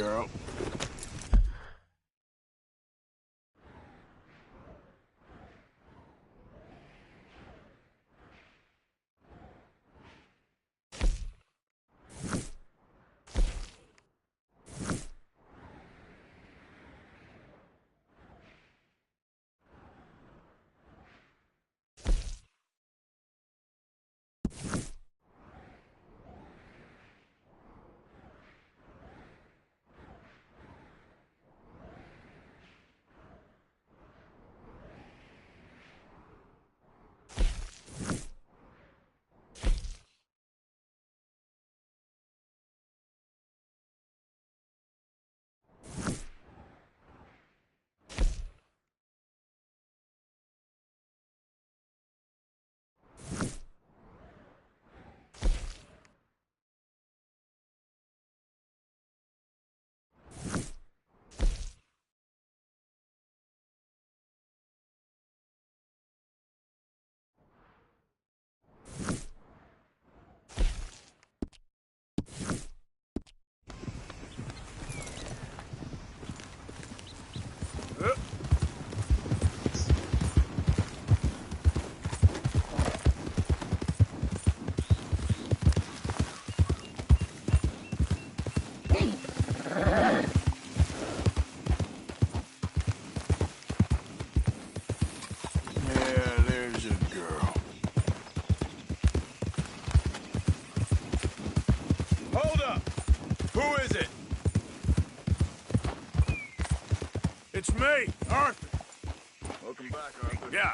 girl. It's me, Arthur. Welcome back, Arthur. Yeah.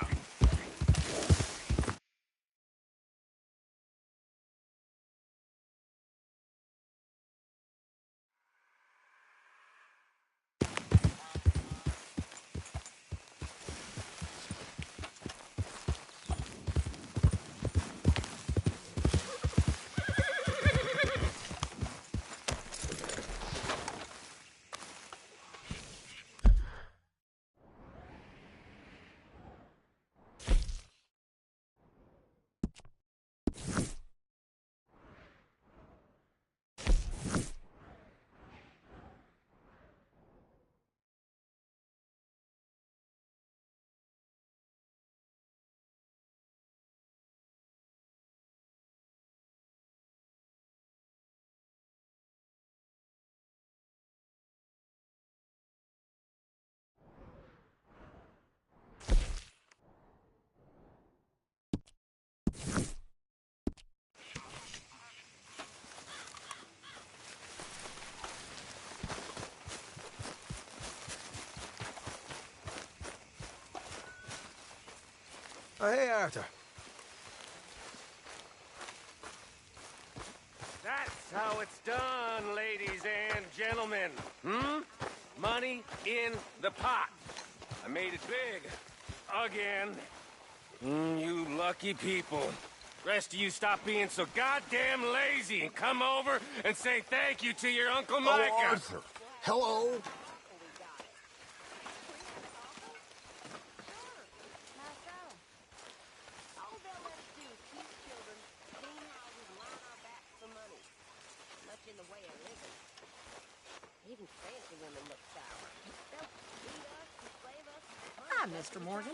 Oh, hey, Arthur. That's how it's done, ladies and gentlemen. Money in the pot. I made it big. Again. You lucky people. Rest of you stop being so goddamn lazy and come over and say thank you to your Uncle Micah. Oh, Arthur. Hello. Hi, Mr. Morgan.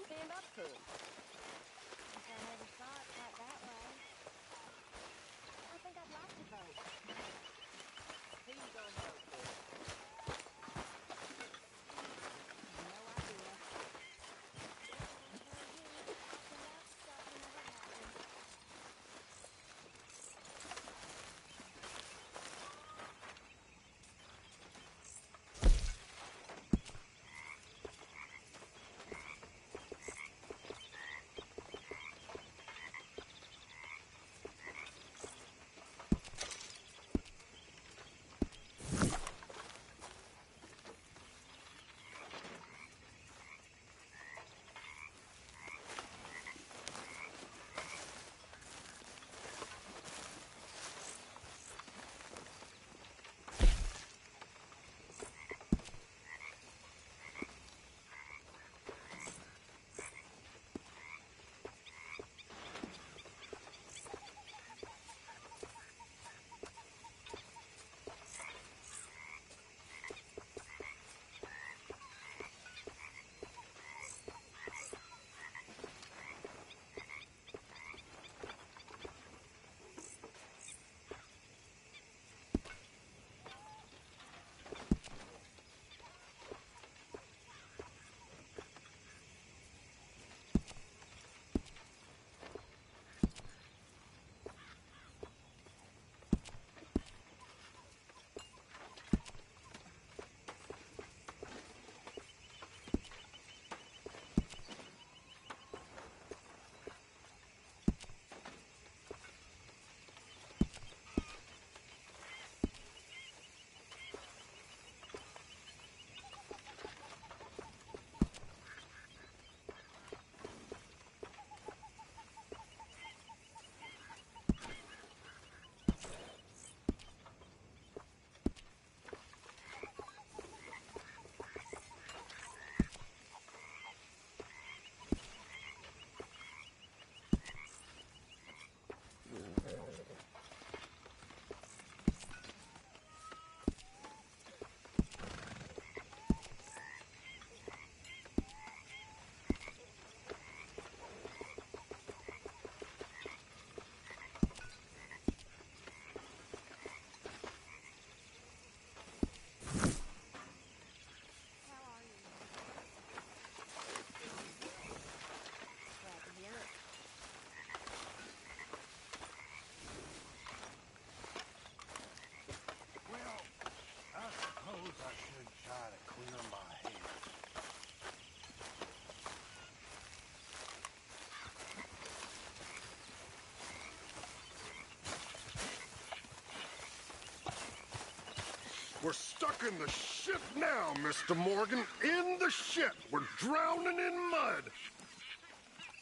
We're stuck in the shit now, Mr. Morgan. In the shit. We're drowning in mud.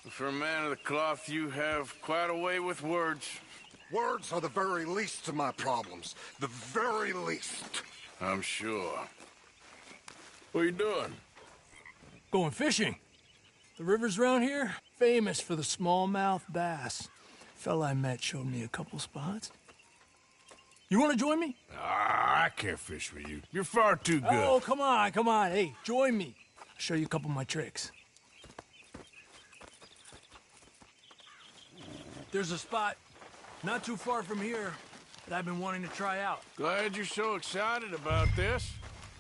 For a man of the cloth, you have quite a way with words. Words are the very least of my problems. The very least. I'm sure. What are you doing? Going fishing. The rivers around here, famous for the smallmouth bass. Fella I met showed me a couple spots. You want to join me? I can't fish with you. You're far too good. Oh, come on, come on. Hey, join me. I'll show you a couple of my tricks. There's a spot not too far from here that I've been wanting to try out. Glad you're so excited about this.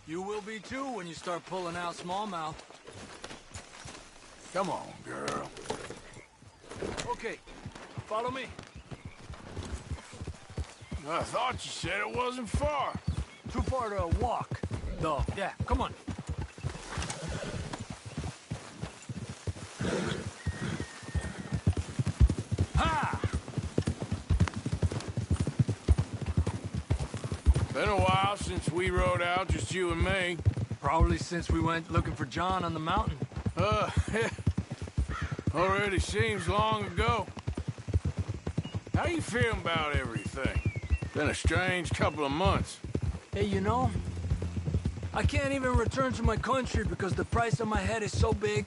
You will be too when you start pulling out smallmouth. Come on, girl. Okay, follow me. I thought you said it wasn't far. Too far to walk, though. Yeah, come on. Ha! Been a while since we rode out, just you and me. Probably since we went looking for John on the mountain. Already seems long ago. How you feeling about everything? Been a strange couple of months. Hey, you know, I can't even return to my country because the price on my head is so big.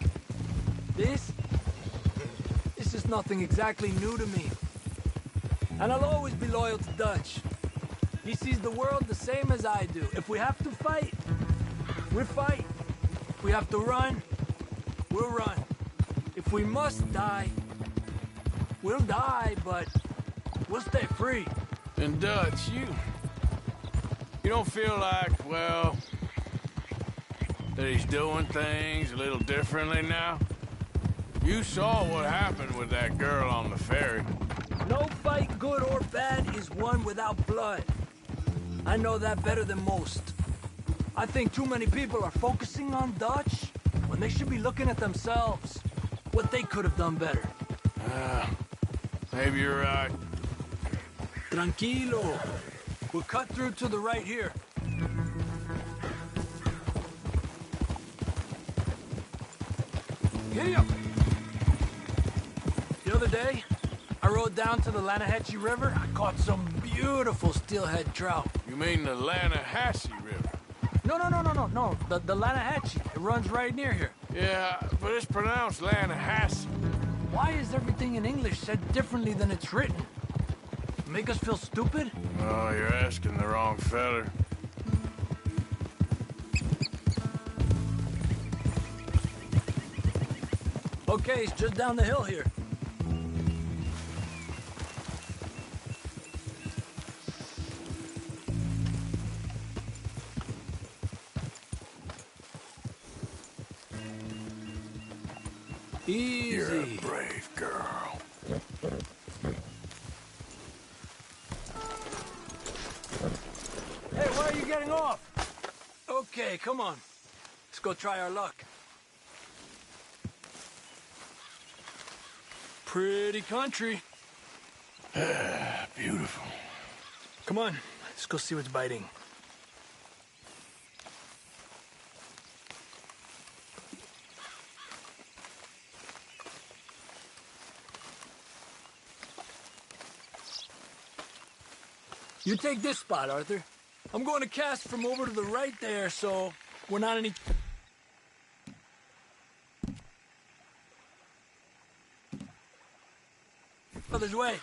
This is nothing exactly new to me. And I'll always be loyal to Dutch. He sees the world the same as I do. If we have to fight, we fight. If we have to run, we'll run. If we must die, we'll die, but we'll stay free. And Dutch, you don't feel like, well, that he's doing things a little differently now? You saw what happened with that girl on the ferry. No fight, good or bad, is won without blood. I know that better than most. I think too many people are focusing on Dutch when they should be looking at themselves. What they could have done better. Maybe you're right. Tranquilo. We'll cut through to the right here. Giddy up. The other day, I rode down to the Lanahatchee River. I caught some beautiful steelhead trout. You mean the Lanahatchee River? No. The Lanahatchee. It runs right near here. Yeah, but it's pronounced Lanahatchee. Why is everything in English said differently than it's written? Make us feel stupid? Oh, you're asking the wrong feller. Okay, it's just down the hill here. Easy. You're a brave girl. Hey, why are you getting off? Okay, come on. Let's go try our luck. Pretty country. Beautiful. Come on, let's go see what's biting. You take this spot, Arthur. I'm going to cast from over to the right there, so we're not any... Other's way.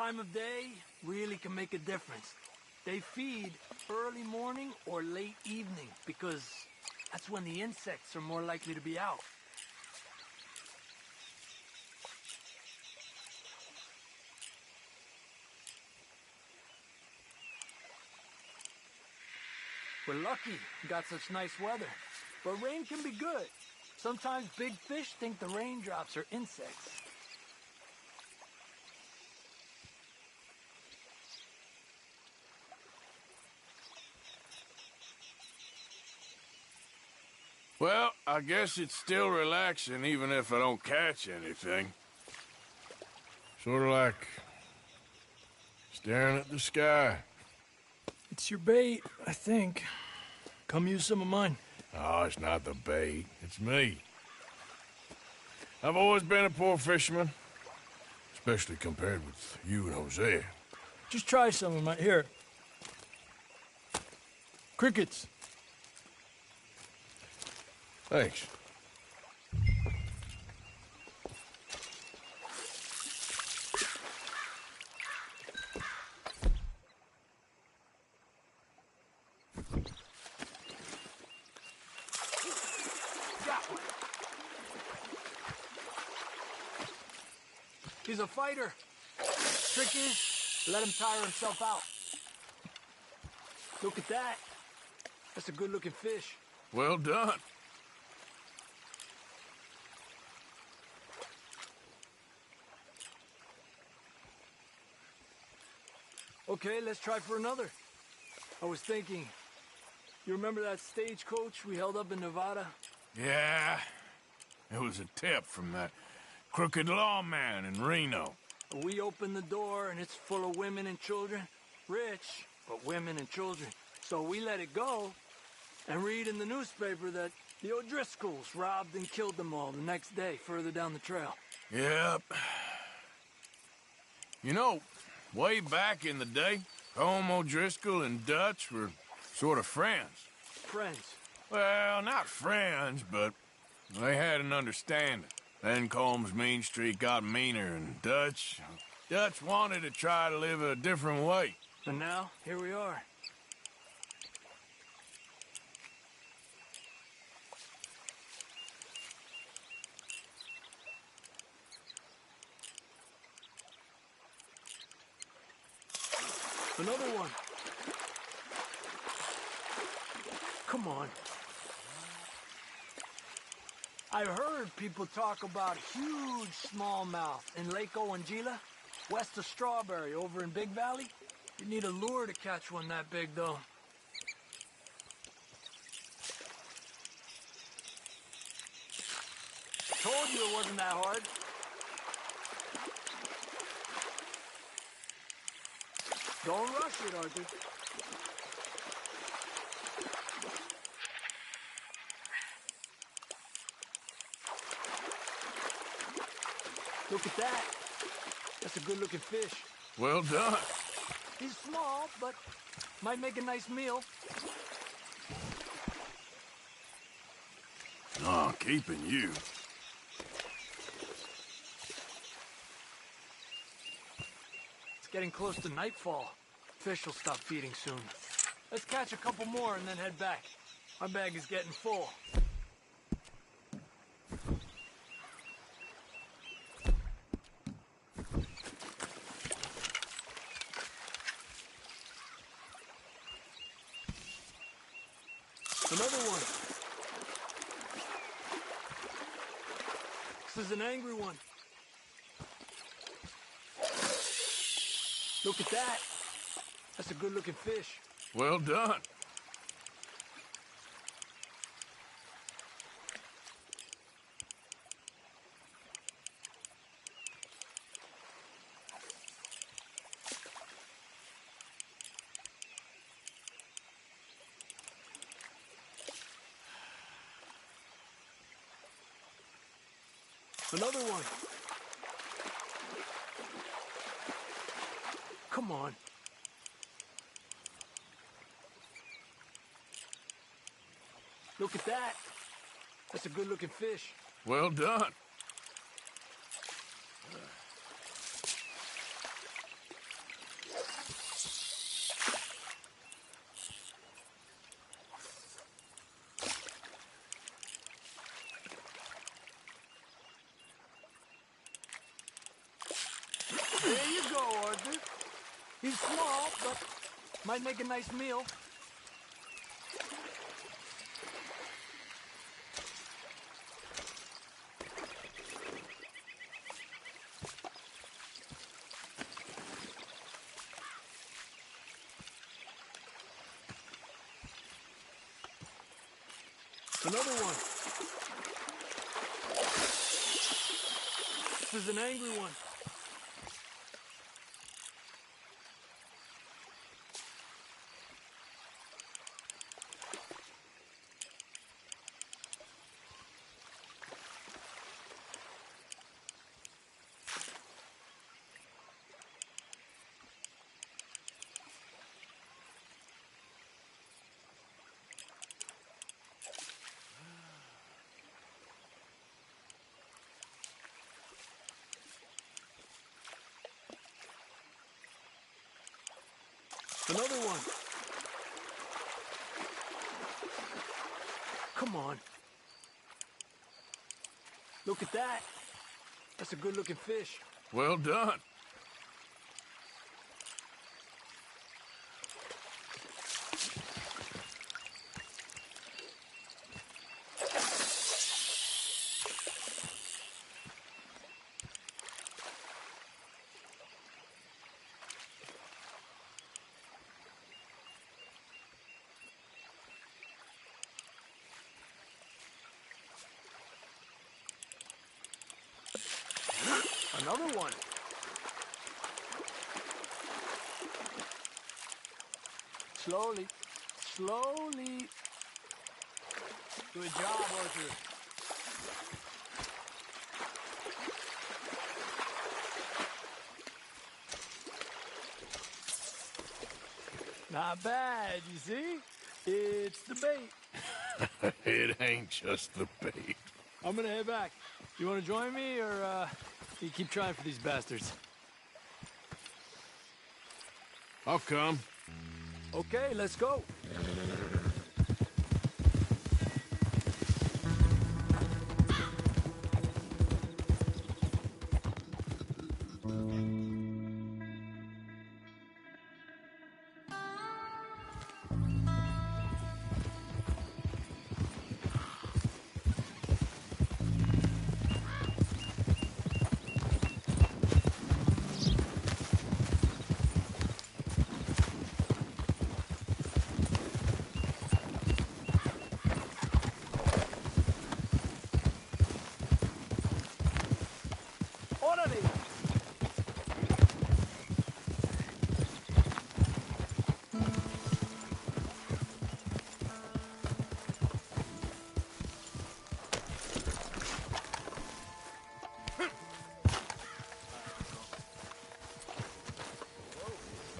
time of day really can make a difference. They feed early morning or late evening because that's when the insects are more likely to be out. We're lucky we got such nice weather, but rain can be good. Sometimes big fish think the raindrops are insects. Well, I guess it's still relaxing even if I don't catch anything. Sort of like staring at the sky. It's your bait, I think. Come use some of mine. Oh, it's not the bait. It's me. I've always been a poor fisherman, especially compared with you and Jose. Just try some of mine. Here. Crickets. Thanks. He's a fighter. Trick is, let him tire himself out. Look at that. That's a good-looking fish. Well done. Okay, let's try for another. I was thinking, you remember that stagecoach we held up in Nevada? Yeah, it was a tip from that crooked lawman in Reno. We opened the door and it's full of women and children. Rich, but women and children. So we let it go and read in the newspaper that the O'Driscolls robbed and killed them all the next day further down the trail. Yep. You know, way back in the day, Colm O'Driscoll and Dutch were sort of friends. Friends. Well, not friends, but they had an understanding. Then Colm's mean streak got meaner, and Dutch wanted to try to live a different way. And now, here we are. Another one. Come on. I've heard people talk about huge smallmouth in Lake Owanjila, west of Strawberry, over in Big Valley. You need a lure to catch one that big, though. Told you it wasn't that hard. Don't rush it, Arthur. Look at that. That's a good-looking fish. Well done. He's small, but might make a nice meal. Oh, keeping you. It's getting close to nightfall. Fish will stop feeding soon. Let's catch a couple more and then head back. My bag is getting full. Another one. This is an angry one. Look at that. That's a good-looking fish. Well done. Another one. Come on. Look at that. That's a good-looking fish. Well done. He's small, but might make a nice meal. Another one. This is an angry one. Another one. Come on. Look at that. That's a good-looking fish. Well done. Another one. Slowly. Slowly. Good job, Arthur. Not bad, you see? It's the bait. It ain't just the bait. I'm gonna head back. You wanna join me, or, you keep trying for these bastards? I'll come. Okay, let's go.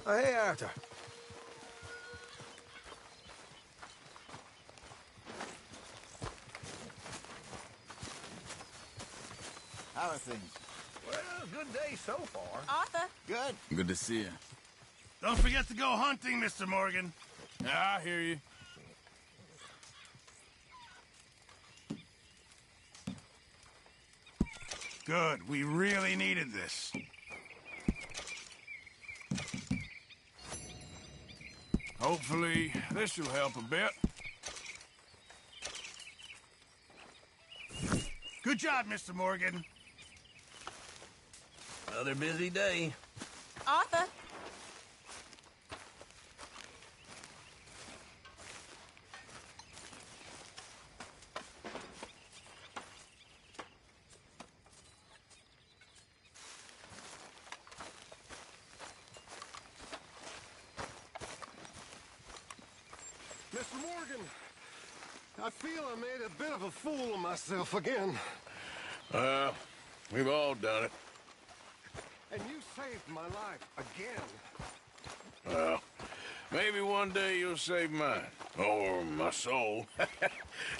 Oh, hey, Arthur. How are things? Well, good day so far. Arthur? Good. Good to see you. Don't forget to go hunting, Mr. Morgan. Yeah, I hear you. Good. We really needed this. Hopefully, this will help a bit. Good job, Mr. Morgan. Another busy day. Arthur? Mr. Morgan, I feel I made a bit of a fool of myself again. We've all done it. And you saved my life again. Well, maybe one day you'll save mine. Or my soul.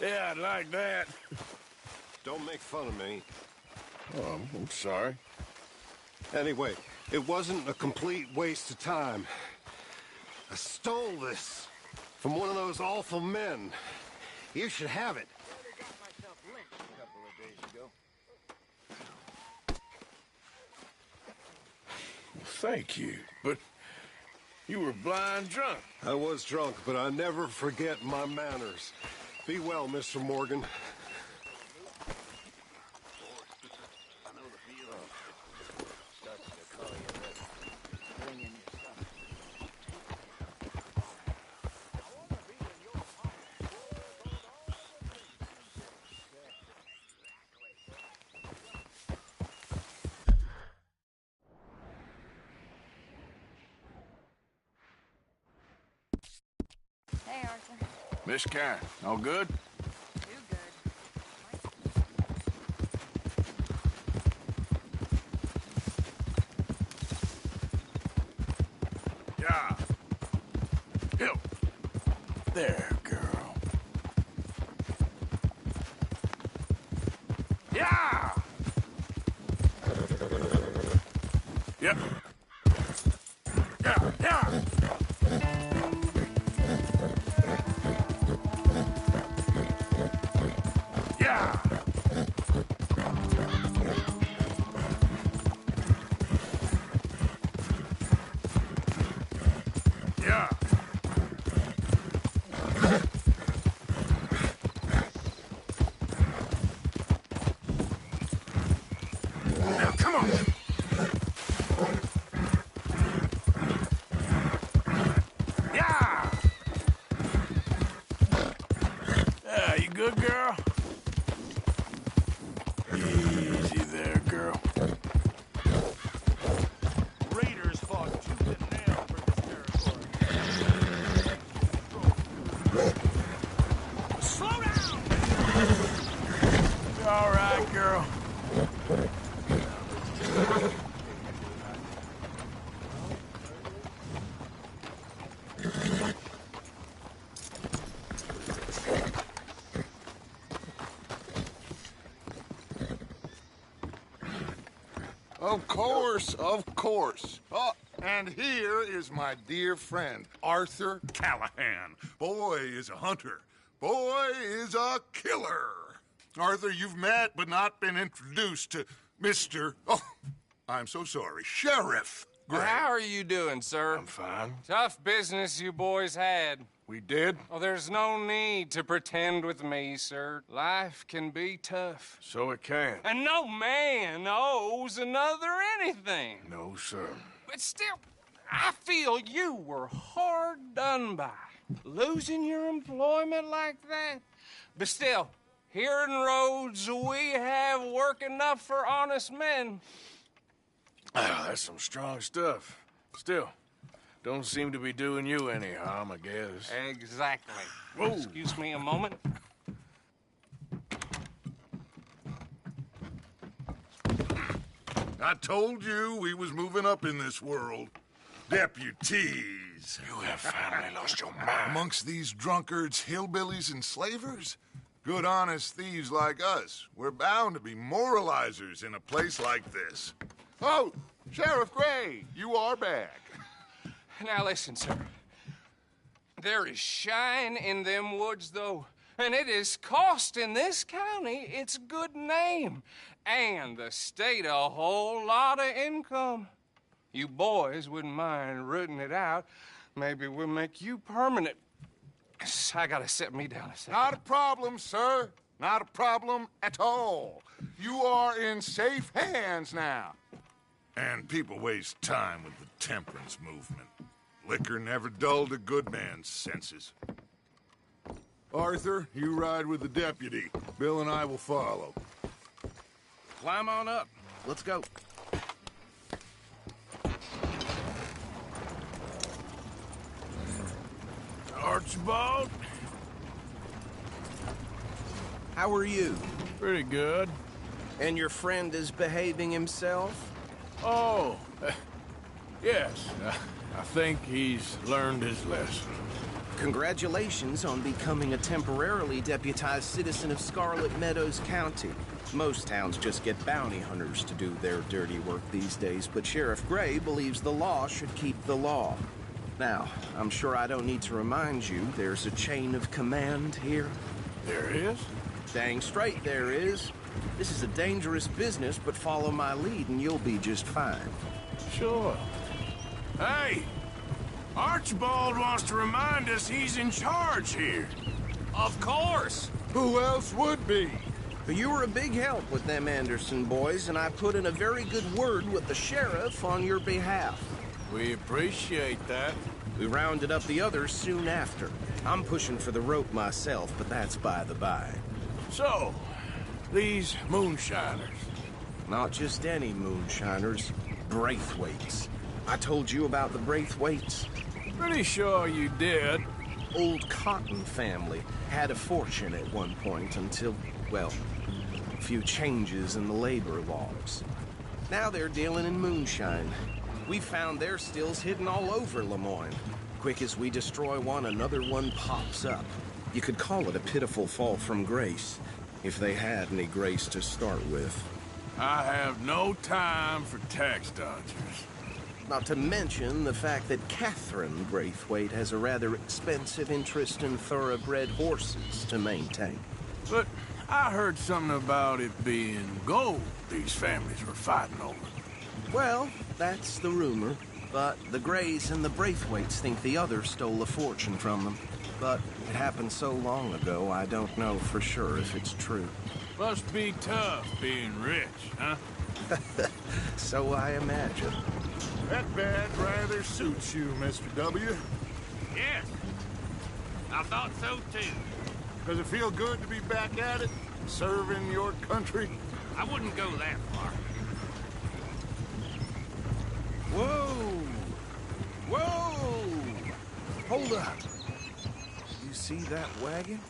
Yeah, I'd like that. Don't make fun of me. Oh, I'm sorry. Anyway, it wasn't a complete waste of time. I stole this from one of those awful men. You should have it. Thank you, but You were blind drunk. I was drunk, but I never forget my manners. Be well, Mr. Morgan. Hey, Arthur. Miss Karen, all good? You good? Yeah. Hill. There, girl. Yeah! Yep. Yeah, yeah! Yeah! Yeah! Now, come on! Yeah! Yeah, you good, girl? Easy there, girl. Raiders fought tooth and nail for this territory. Slow down! You all right, girl? Of course, of course. Oh, and here is my dear friend, Arthur Callahan. Boy is a hunter. Boy is a killer. Arthur, you've met but not been introduced to Mr. Oh, I'm so sorry, Sheriff Gray. How are you doing, sir? I'm fine. Tough business you boys had. We did? Oh, there's no need to pretend with me, sir. Life can be tough. So it can. And no man owes another anything. No, sir. But still, I feel you were hard done by. Losing your employment like that. But still, here in Rhodes, we have work enough for honest men. Ah, that's some strong stuff. Still, don't seem to be doing you any harm, I guess. Exactly. Whoa. Excuse me a moment. I told you we was moving up in this world. Deputies. You have finally lost your mind. Amongst these drunkards, hillbillies, and slavers? Good honest thieves like us. We're bound to be moralizers in a place like this. Oh, Sheriff Gray, you are back. Now listen, sir. There is shine in them woods, though, and it is costing this county its good name and the state a whole lot of income. You boys wouldn't mind rooting it out. Maybe we'll make you permanent. I gotta sit me down a second. Not a problem, sir. Not a problem at all. You are in safe hands now. And people waste time with the temperance movement. Liquor never dulled a good man's senses. Arthur, you ride with the deputy. Bill and I will follow. Climb on up. Let's go. Archibald? How are you? Pretty good. And your friend is behaving himself? Oh, yes. I think he's learned his lesson. Congratulations on becoming a temporarily deputized citizen of Scarlet Meadows County. Most towns just get bounty hunters to do their dirty work these days, but Sheriff Gray believes the law should keep the law. Now, I'm sure I don't need to remind you there's a chain of command here. There is? Dang straight there is. This is a dangerous business, but follow my lead and you'll be just fine. Sure. Hey! Archibald wants to remind us he's in charge here. Of course. Who else would be? You were a big help with them Anderson boys, and I put in a very good word with the sheriff on your behalf. We appreciate that. We rounded up the others soon after. I'm pushing for the rope myself, but that's by the by. So, these moonshiners. Not just any moonshiners, Braithwaites. I told you about the Braithwaites? Pretty sure you did. Old Cotton family had a fortune at one point until, well, a few changes in the labor laws. Now they're dealing in moonshine. We found their stills hidden all over Lemoyne. Quick as we destroy one, another one pops up. You could call it a pitiful fall from grace, if they had any grace to start with. I have no time for tax dodgers. Not to mention the fact that Catherine Braithwaite has a rather expensive interest in thoroughbred horses to maintain. But I heard something about it being gold these families were fighting over. Well, that's the rumor. But the Grays and the Braithwaites think the others stole a fortune from them. But it happened so long ago, I don't know for sure if it's true. Must be tough being rich, huh? So I imagine. That bad rather suits you, Mr. W. Yes. I thought so, too. Does it feel good to be back at it? Serving your country? I wouldn't go that far. Whoa! Whoa! Hold up. You see that wagon?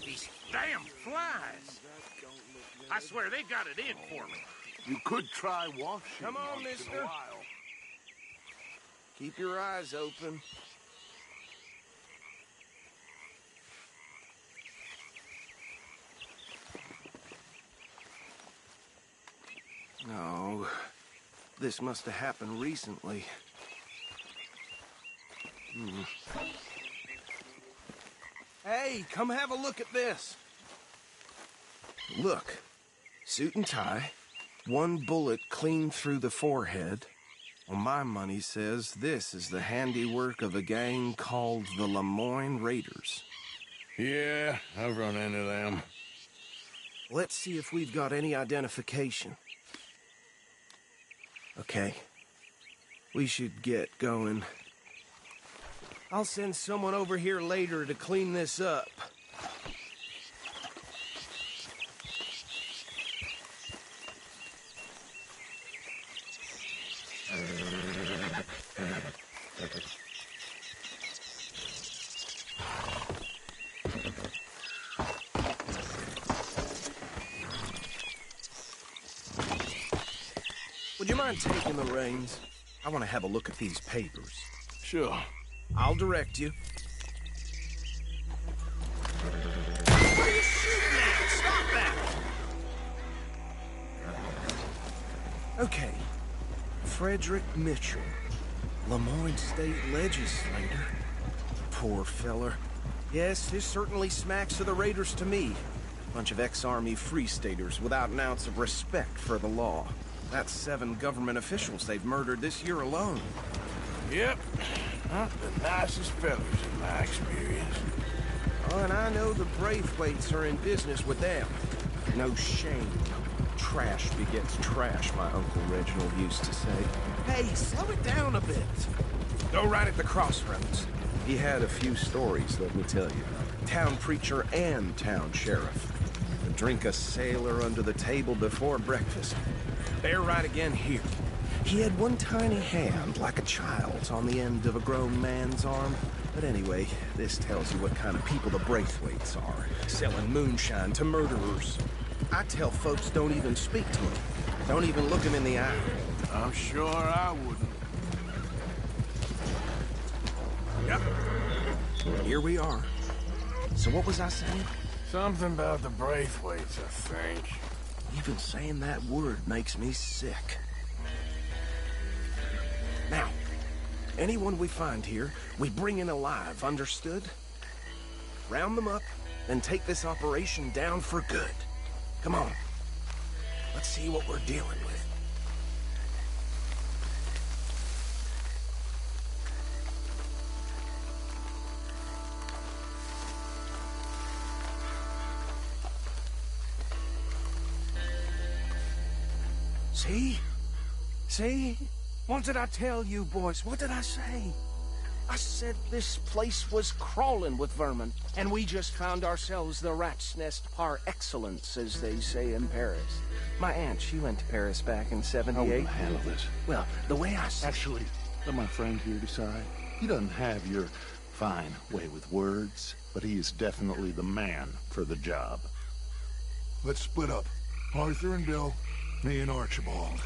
These damn flies. I swear they got it in for me. You could try washing. Come on, once in a mister. while. Keep your eyes open. No, this must have happened recently. Hey, come have a look at this. Look, suit and tie, one bullet clean through the forehead. Well, my money says this is the handiwork of a gang called the Lemoyne Raiders. Yeah, I've run into them. Let's see if we've got any identification. Okay. We should get going. I'll send someone over here later to clean this up. Would you mind taking the reins? I want to have a look at these papers. Sure. I'll direct you. What are you shooting at? Stop that! Okay. Frederick Mitchell, Lemoyne State Legislator. Poor feller. Yes, this certainly smacks of the Raiders to me. Bunch of ex-Army Free Staters without an ounce of respect for the law. That's 7 government officials they've murdered this year alone. Yep. Not the nicest fellas in my experience. Oh, and I know the Braithwaites are in business with them. No shame. Trash begets trash, my Uncle Reginald used to say. Hey, slow it down a bit. Go right at the crossroads. He had a few stories, let me tell you. Town preacher and town sheriff. Would drink a sailor under the table before breakfast. Bear right again here. He had one tiny hand, like a child's, on the end of a grown man's arm. But anyway, this tells you what kind of people the Braithwaites are. Selling moonshine to murderers. I tell folks don't even speak to them. Don't even look them in the eye. I'm sure I wouldn't. Yep. Here we are. So what was I saying? Something about the Braithwaites, I think. Even saying that word makes me sick. Now, anyone we find here, we bring in alive, understood? round them up, and take this operation down for good. Come on. Let's see what we're dealing with. See? See? What did I tell you, boys? What did I say? I said this place was crawling with vermin, and we just found ourselves the rat's nest par excellence, as they say in Paris. My aunt, she went to Paris back in '78. How will you handle this? Well, the way I see... Actually, let my friend here decide. He doesn't have your fine way with words, but he is definitely the man for the job. Let's split up. Arthur and Bill, me and Archibald.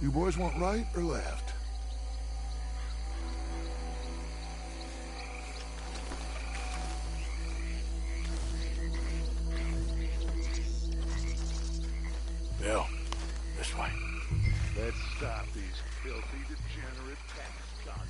You boys want right or left? Bill, this way. Let's stop these filthy, degenerate tax dodgers.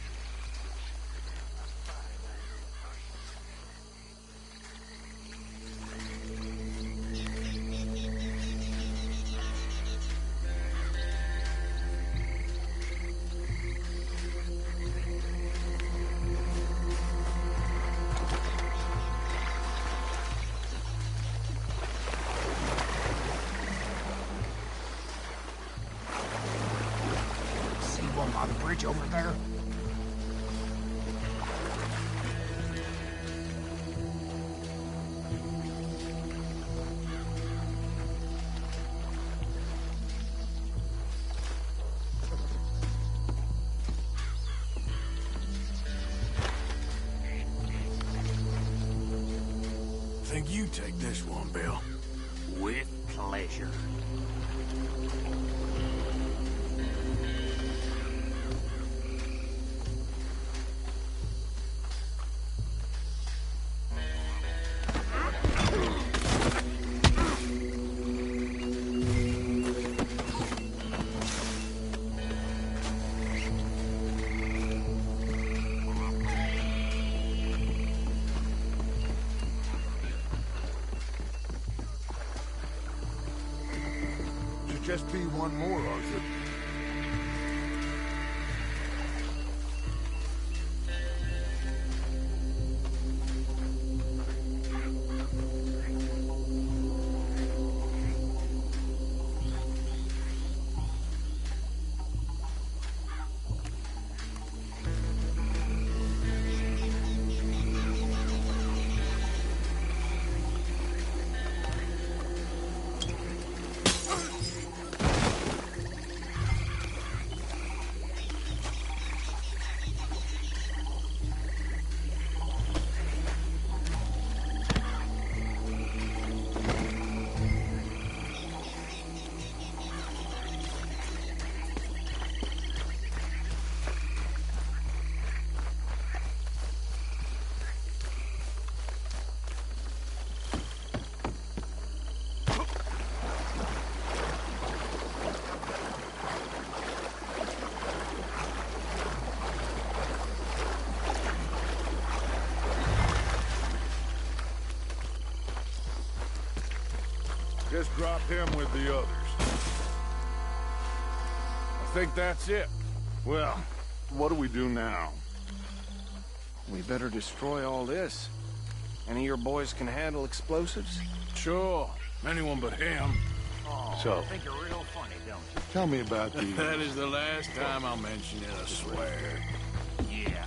On the bridge over there. Think you take this one, Bill. With pleasure. Just be one more, Arthur. Just drop him with the others. I think that's it. Well, what do we do now? We better destroy all this. Any of your boys can handle explosives? Sure. Anyone but him. So, I think you're real funny, don't you? tell me about the... That is the last time I'll mention it, I swear. Yeah.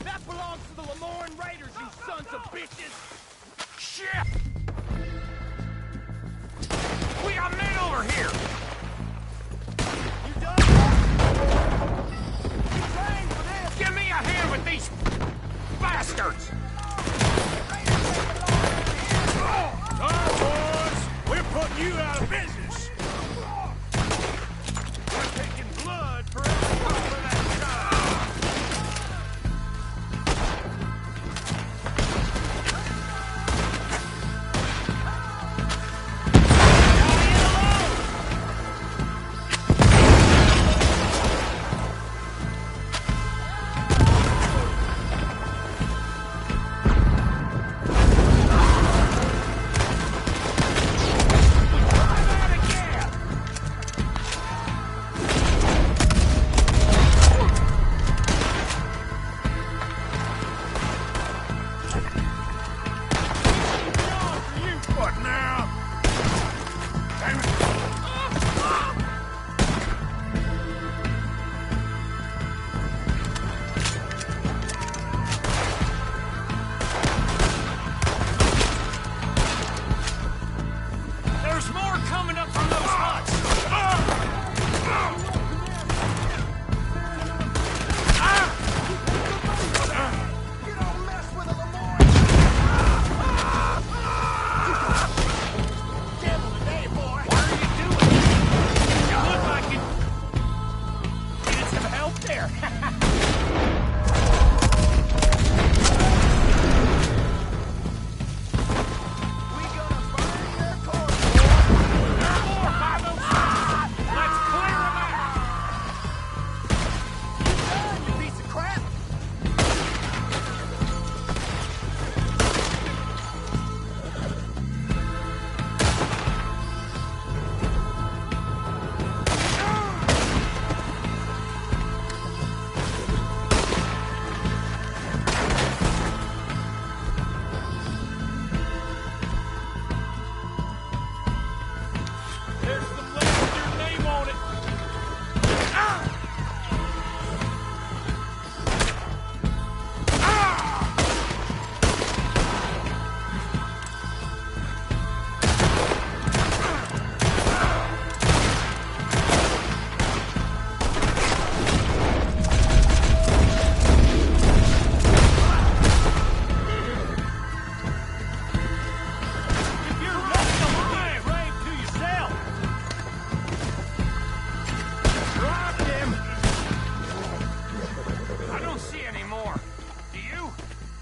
That belongs to the Lemoyne Raiders! coming up from those huts!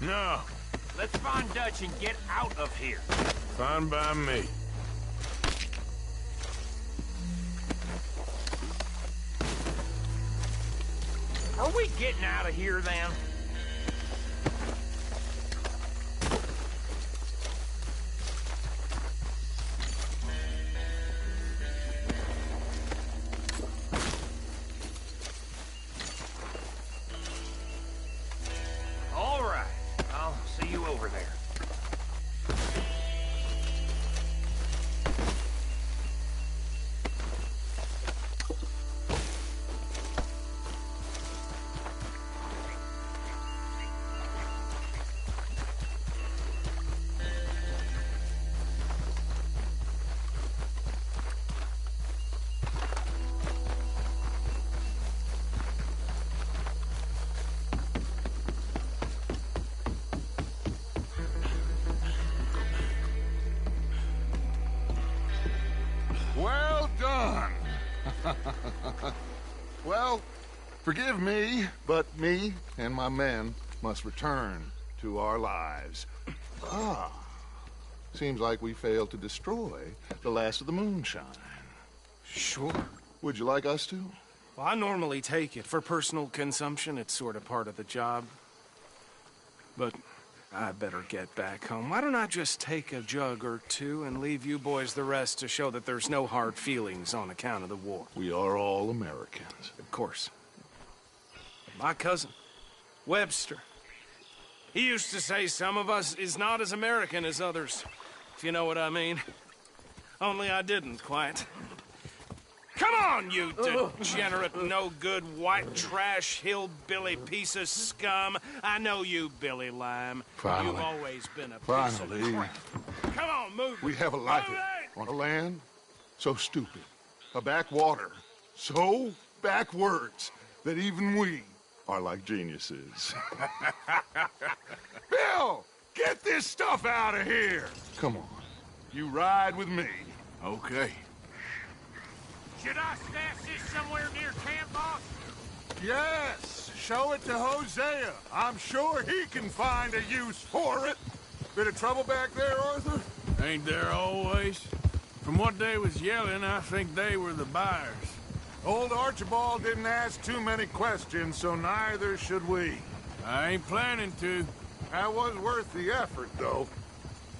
No. Let's find Dutch and get out of here. Fine by me. Are we getting out of here then? All right. I'll see you over there. Well done. Well, forgive me, but me and my men must return to our lives. Seems like we failed to destroy the last of the moonshine. Sure. Would you like us to? Well, I normally take it. For personal consumption, it's sort of part of the job. But I better get back home. Why don't I just take a jug or two and leave you boys the rest to show that there's no hard feelings on account of the war? We are all Americans. Of course. My cousin, Webster, he used to say some of us is not as American as others, if you know what I mean. Only I didn't quite. Come on, you degenerate, no-good, white trash, hillbilly piece of scum. I know you, Billy Lime. Finally. You've always been a piece Finally. of crap. Come on, move it. We have a life Move it! on a land so stupid, a backwater so backwards that even we are like geniuses. Bill, get this stuff out of here. Come on, you ride with me. Okay. Should I stash this somewhere near camp, boss? Yes, show it to Hosea. I'm sure he can find a use for it. Bit of trouble back there, Arthur? Ain't there always? From what they was yelling, I think they were the buyers. Old Archibald didn't ask too many questions, so neither should we. I ain't planning to. That was worth the effort, though.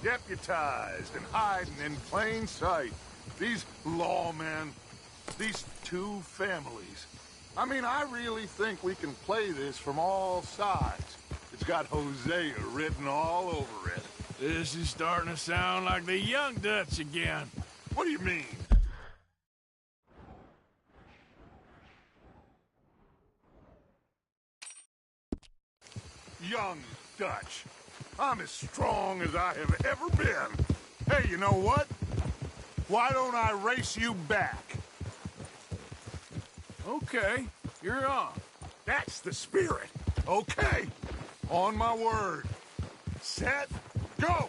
Deputized and hiding in plain sight. These lawmen, these two families. I mean, I really think we can play this from all sides. It's got Hosea written all over it. This is starting to sound like the young Dutch again. What do you mean? Young Dutch. I'm as strong as I have ever been. Hey, you know what? Why don't I race you back? Okay, you're on. That's the spirit. Okay, on my word. Set, go!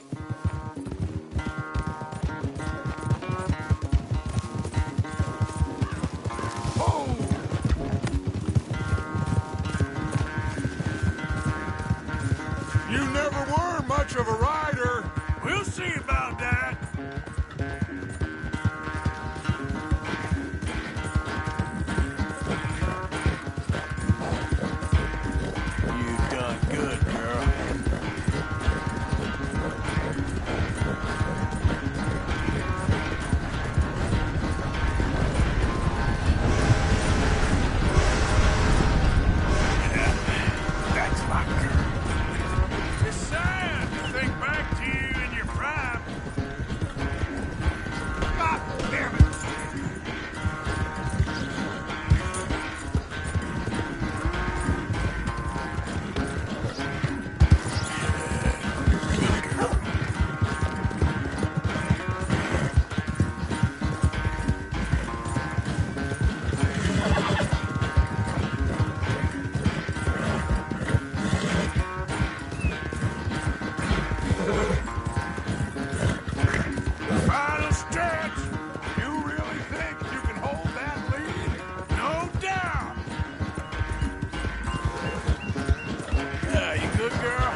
Oh! You never were much of a rider. We'll see about that. You done good, girl. That's my girl. It's sad to think back to you in your prime. God damn it! Final stretch. You really think you can hold that lead? No doubt. Yeah, you good, girl?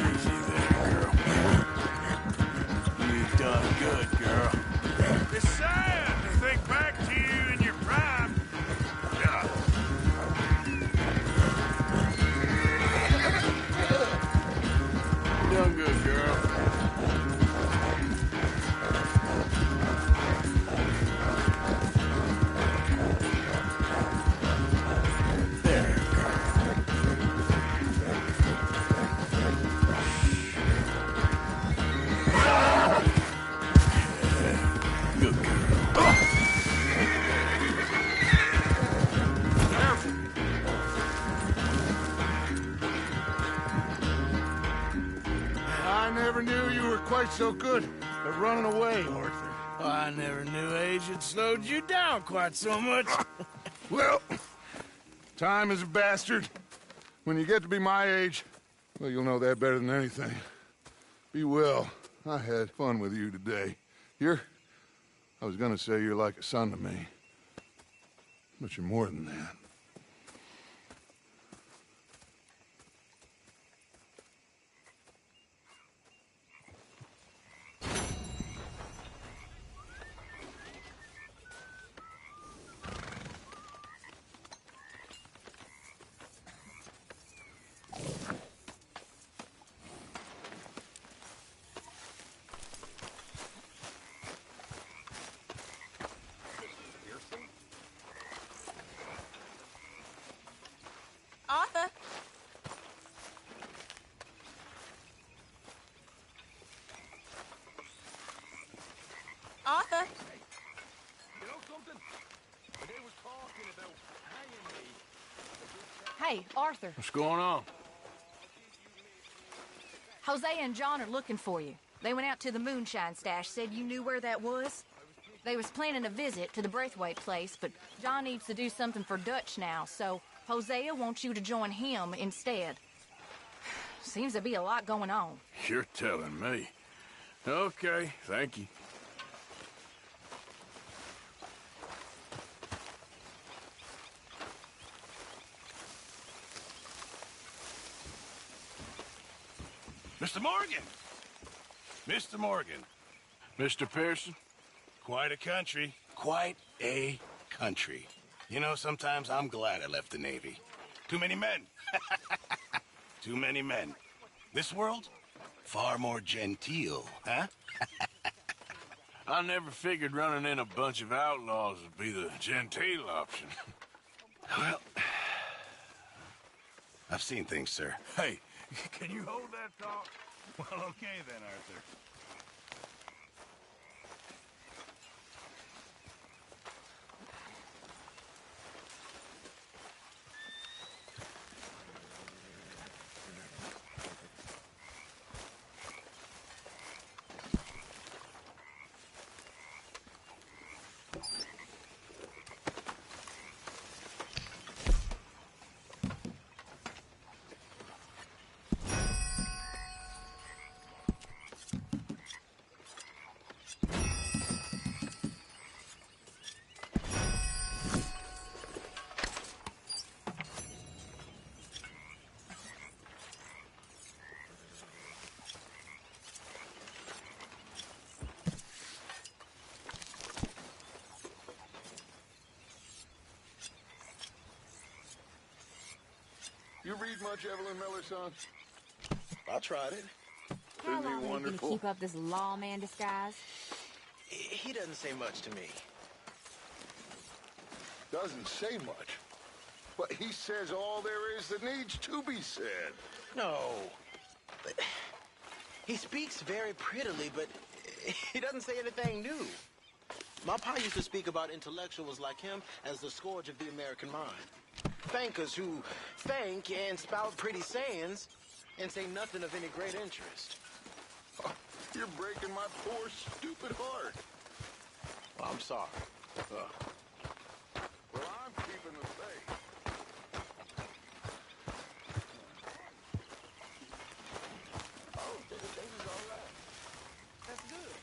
Easy there, girl. You done good, girl. It's sad to think back to you in your prime. Yeah. You done good, girl. There, girl. Good girl. I never knew you were quite so good at running away, Arthur. I never knew age had slowed you down quite so much. Well, time is a bastard. When you get to be my age, well, you'll know that better than anything. Be well. I had fun with you today. I was gonna say you're like a son to me. But you're more than that. Arthur? Arthur? You know something? They was talking about hanging me. Hey, Arthur. What's going on? Jose and John are looking for you. They went out to the moonshine stash, said you knew where that was. They was planning a visit to the Braithwaite place, but John needs to do something for Dutch now, so Hosea wants you to join him instead. Seems to be a lot going on. You're telling me. Okay, thank you. Mr. Morgan! Mr. Morgan. Mr. Pearson? Quite a country. Quite a country. You know, sometimes I'm glad I left the Navy. Too many men. Too many men. This world? Far more genteel, huh? I never figured running in a bunch of outlaws would be the genteel option. Well, I've seen things, sir. Hey, can you hold that thought? Well, okay then, Arthur. You read much, Evelyn Miller, son? I tried it. How Isn't he long are you going to wonderful? keep up this lawman disguise? He doesn't say much to me. Doesn't say much. But he says all there is that needs to be said. No. He speaks very prettily, but he doesn't say anything new. My pa used to speak about intellectuals like him as the scourge of the American mind. Thinkers who think and spout pretty sayings and say nothing of any great interest. Oh, you're breaking my poor, stupid heart. Well, I'm sorry. Well, I'm keeping the faith. Oh, this is all right. That's good.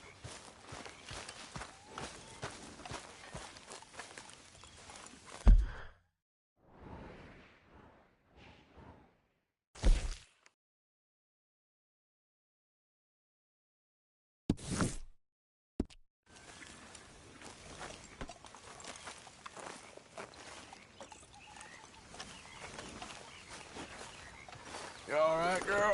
You all right, girl?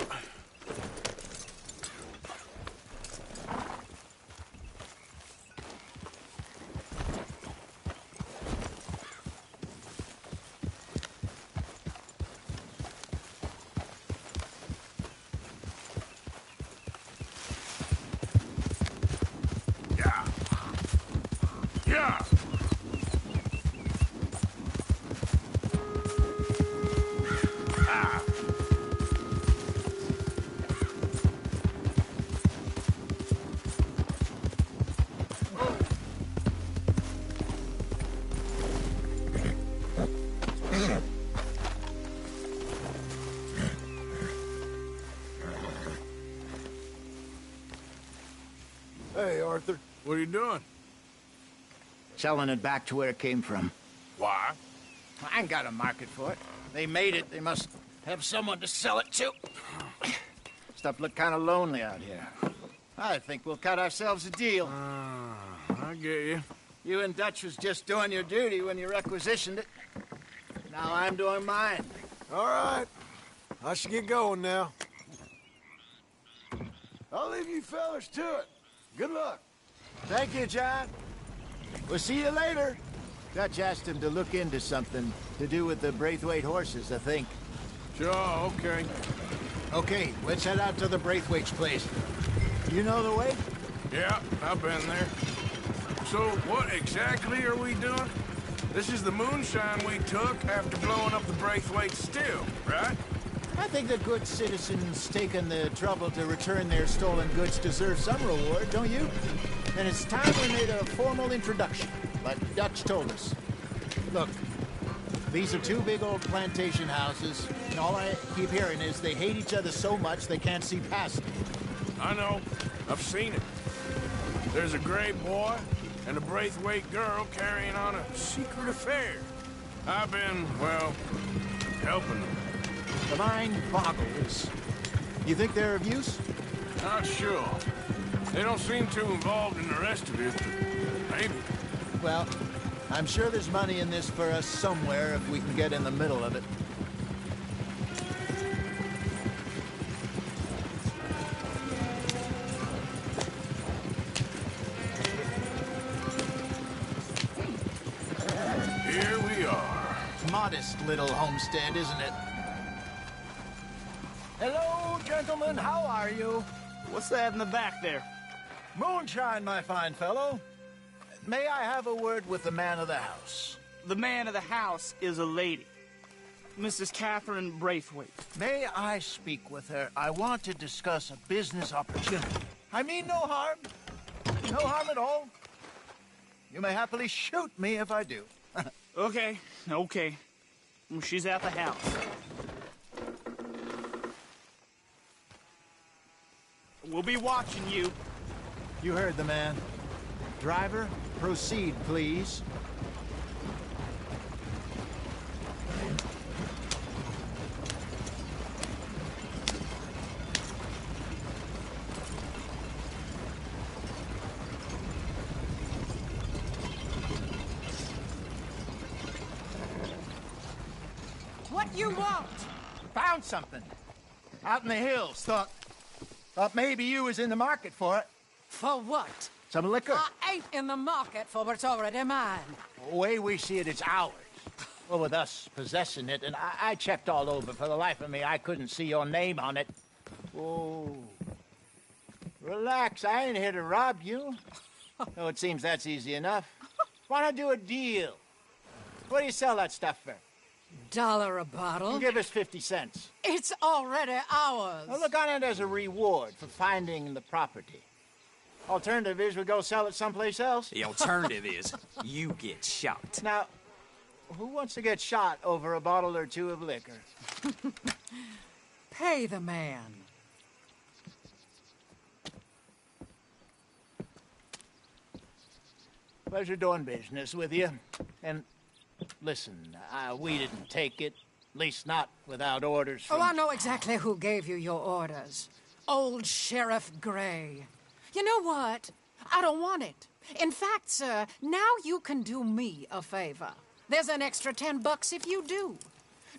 Yeah. Yeah. Ah. Hey, Arthur. What are you doing? Selling it back to where it came from. Why? I ain't got a market for it. They made it. They must have someone to sell it to. Stuff look kind of lonely out here. I think we'll cut ourselves a deal. I get you. You and Dutch was just doing your duty when you requisitioned it. Now I'm doing mine. All right. I should get going now. I'll leave you fellas to it. Good luck. Thank you, John. We'll see you later. Dutch asked him to look into something to do with the Braithwaite horses, I think. Sure, okay. Okay, let's head out to the Braithwaite's place. You know the way? Yeah, I've been there. So what exactly are we doing? This is the moonshine we took after blowing up the Braithwaite still, right? I think the good citizens taking the trouble to return their stolen goods deserve some reward, don't you? And it's time we made a formal introduction, like Dutch told us. Look, these are two big old plantation houses, and all I keep hearing is they hate each other so much they can't see past it. I know. I've seen it. There's a gray boy and a Braithwaite girl carrying on a secret affair. I've been, well, helping them. The mind boggles. You think they're of use? Not sure. They don't seem too involved in the rest of it, but maybe. Well, I'm sure there's money in this for us somewhere if we can get in the middle of it. Here we are. Modest little homestead, isn't it? Hello, gentlemen. How are you? What's that in the back there? Moonshine, my fine fellow. May I have a word with the man of the house? The man of the house is a lady. Mrs. Catherine Braithwaite. May I speak with her? I want to discuss a business opportunity. I mean no harm. No harm at all. You may happily shoot me if I do. Okay. She's at the house. We'll be watching you. You heard the man. Driver, proceed, please. What you want? found something. Out in the hills. Thought maybe you was in the market for it. For what? Some liquor. I ain't in the market for what's already mine. The way we see it, it's ours. Well, with us possessing it, and I checked all over. For the life of me, I couldn't see your name on it. Oh. Relax, I ain't here to rob you. No, it seems that's easy enough. Why not do a deal? What do you sell that stuff for? $1 a bottle? Give us 50 cents. It's already ours. Well, look on it as a reward for finding the property. Alternative is we go sell it someplace else. The alternative is you get shot. Now, who wants to get shot over a bottle or two of liquor? Pay the man. Pleasure doing business with you. And listen, we didn't take it. At least not without orders from... Oh, I know exactly who gave you your orders. Old Sheriff Gray. You know what? I don't want it. In fact, sir, now you can do me a favor. There's an extra $10 if you do.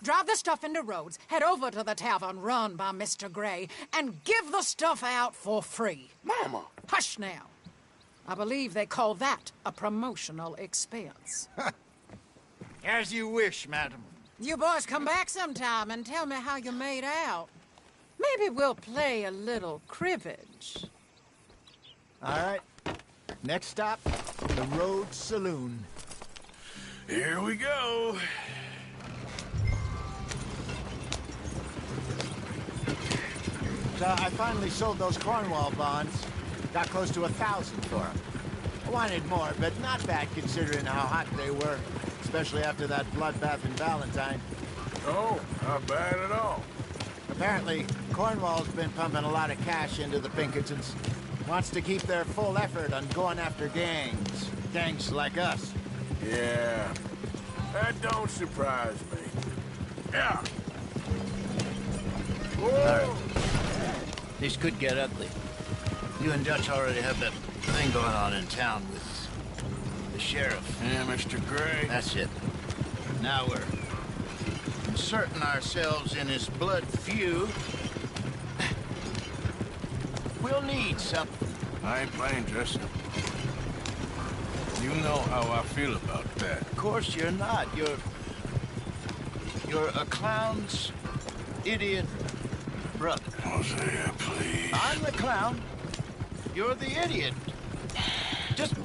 Drive the stuff into Rhodes, head over to the tavern run by Mr. Gray, and give the stuff out for free. Mama! Hush now. I believe they call that a promotional expense. As you wish, madam. You boys come back sometime and tell me how you made out. Maybe we'll play a little cribbage. All right. Next stop, the Rhodes Saloon. Here we go. So I finally sold those Cornwall bonds. Got close to 1,000 for them. I wanted more, but not bad considering how hot they were. Especially after that bloodbath in Valentine. Oh, not bad at all. Apparently, Cornwall's been pumping a lot of cash into the Pinkertons. Wants to keep their full effort on going after gangs. Gangs like us. Yeah, that don't surprise me. Yeah. Whoa! This could get ugly. You and Dutch already have that thing going on in town with the sheriff. Yeah, Mr. Gray. That's it. Now we're inserting ourselves in his blood feud. We'll need something. I ain't playing, Jesse. You know how I feel about that. Of course you're not. You're a clown's idiot brother. Hosea, please. I'm the clown. You're the idiot. Just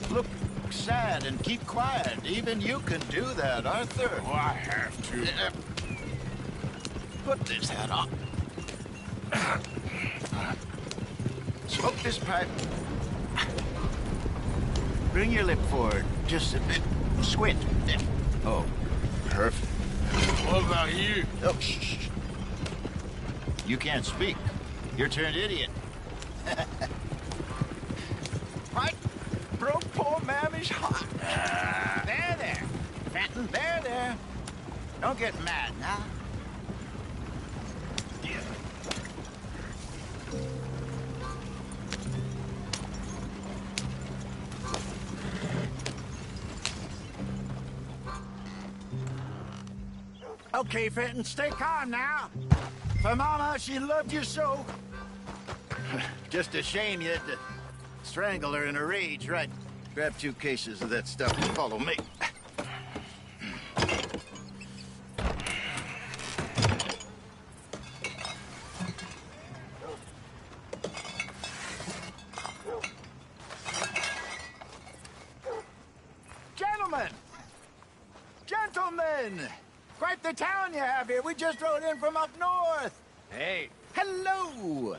look sad and keep quiet. Even you can do that, Arthur. Oh, I have to. Put this hat on. Smoke this pipe. Bring your lip forward just a bit. Squint. Oh, perfect. What about you? Oh, shh. You can't speak. You're turned idiot. What? Broke poor Mammy's heart. There. Fenton, there. Don't get mad now. Yeah. Okay, Fenton, stay calm now. For Mama, she loved you so. Just a shame you had to strangle her in a rage, right? Grab 2 cases of that stuff and follow me. Gentlemen! Quite the town you have here. We just rode in from up north. Hey. Hello.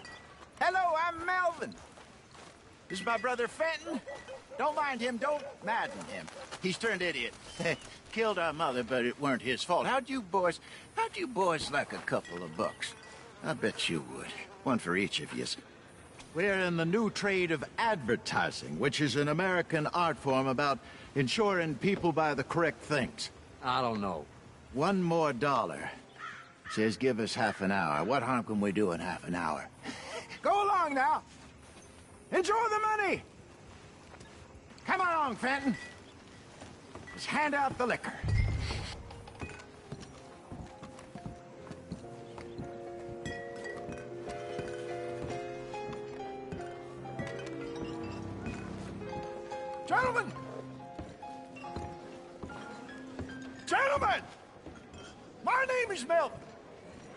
Hello, I'm Melvin. This is my brother Fenton. Don't mind him. Don't madden him. He's turned idiot. Killed our mother, but it weren't his fault. How'd you boys like a couple of bucks? I bet you would. One for each of you. We're in the new trade of advertising, which is an American art form about ensuring people buy the correct things. I don't know. $1 more. Says give us half an hour. What harm can we do in half an hour? Go along now. Enjoy the money. Come along, Fenton. Just hand out the liquor. Gentlemen! Gentlemen! My name is Melvin.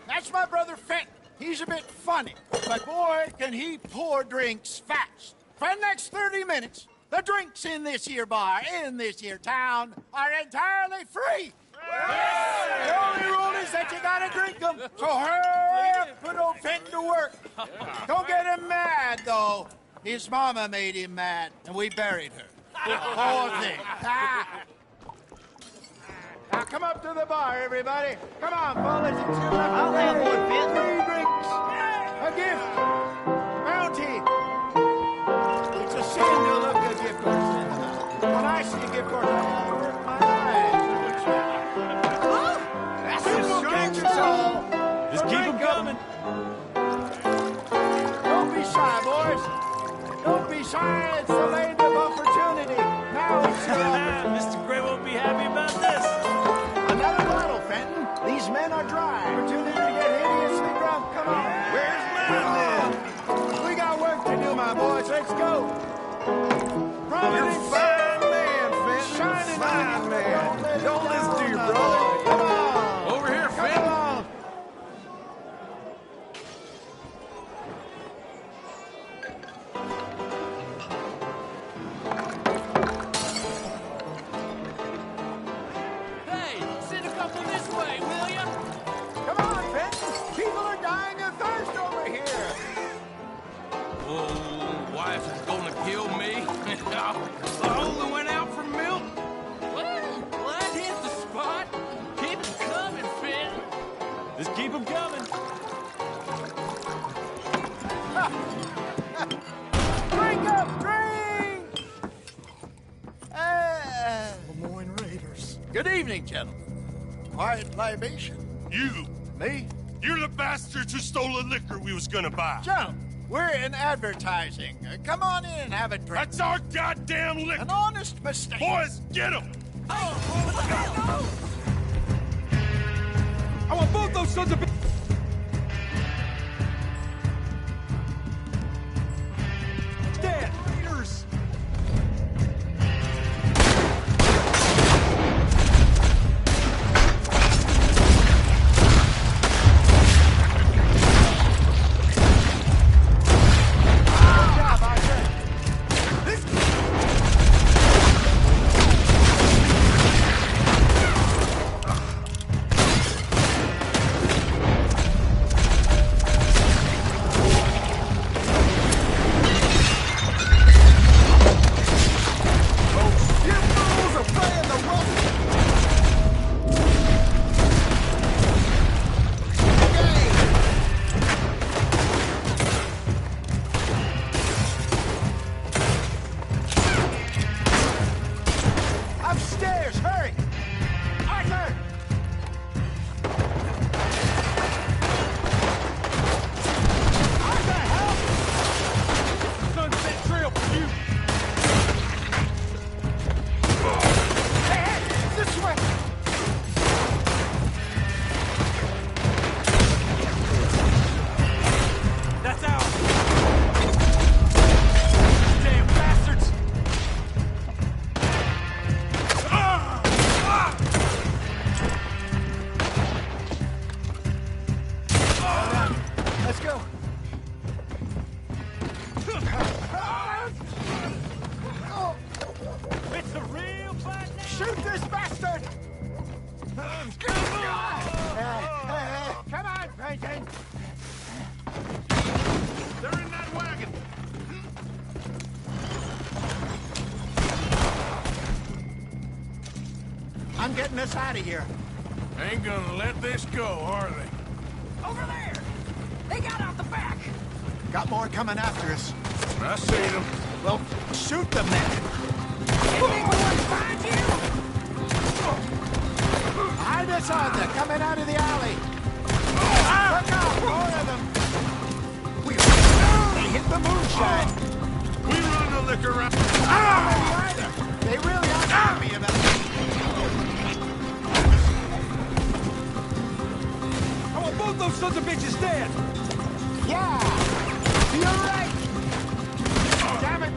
That's my brother Fenton. He's a bit funny, but boy, can he pour drinks fast. For the next 30 minutes, the drinks in this here bar, in this here town, are entirely free. The only rule is that you gotta drink them, so hurry up, put old Fenton to work. Don't get him mad, though. His mama made him mad, and we buried her. Poor thing. Now come up to the bar, everybody. Come on, fellas, it's your lucky I'll have day. one, Fenton. 3 drinks, a gift, bounty. It's a sin to look a gift horse in the mouth. When I see a gift horse, I work my eyes. That's a strange soul. Just keep them coming. Don't be shy, boys. Don't be shy. It's the land of opportunity. Now it's Mr. Gray won't be happy about this. Another bottle, Fenton. These men are dry. Opportunity to get hideously drunk. Come on. Where's mine, then? We got work to do, my boys. Let's go. Providence. You're a fine man, Fenton. Shining fine man. Don't listen to your brother. Come on. Over here, Come Fenton. along. Hey, send a couple this way, will ya? Come on, Fenton. People are dying of thirst over here. Oh, wife is gonna kill me. I only went out for milk. Well, that hit the spot. Keep it coming, Fenton. Just keep them coming. Drink up, drink! Lemoyne Raiders. Good evening, gentlemen. Quiet libation. You. Me? You're the bastards who stole the liquor we was gonna buy. Jump. We're in advertising. Come on in and have a drink. That's our goddamn liquor. An honest mistake. Boys, get him! I want both those sons of bitches. Dead. Raiders. Good job, Arthur. Upstairs, hurry! Arthur! Arthur, help! Sunset Trail for you. Hey, this way! That's ours. Damn bastards. Let's go. It's a real fight now. Shoot this bastard! Come on, Franklin! They're in that wagon. I'm getting us out of here. Ain't gonna let this go, are they? Over there! They got out the back! Got more coming after us. I seen them. Well, shoot them then. Anything behind you? Behind us, Arthur, coming out of the alley. Look out, 4 of them. They hit the moonshine. We run the liquor around. Either. They really aren't happy about it. I want both those sons of bitches dead. Yeah, you're right. Damn it,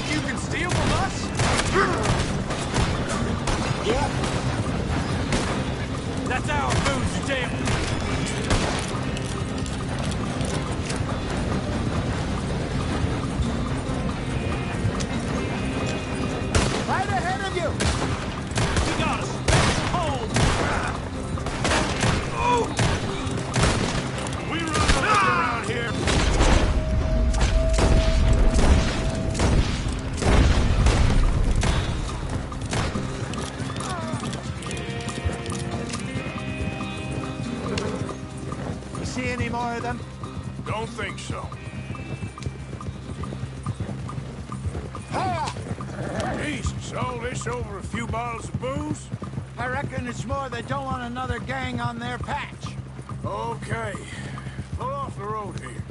think you can steal from us? Yeah. That's our booze, you damn. Right ahead of you! We got us. Hold! Oh! We run around here. You see any more of them? Don't think so. Jesus, all this over a few bottles of booze? I reckon it's more they don't want another gang on their patch. Okay. Pull off the road here.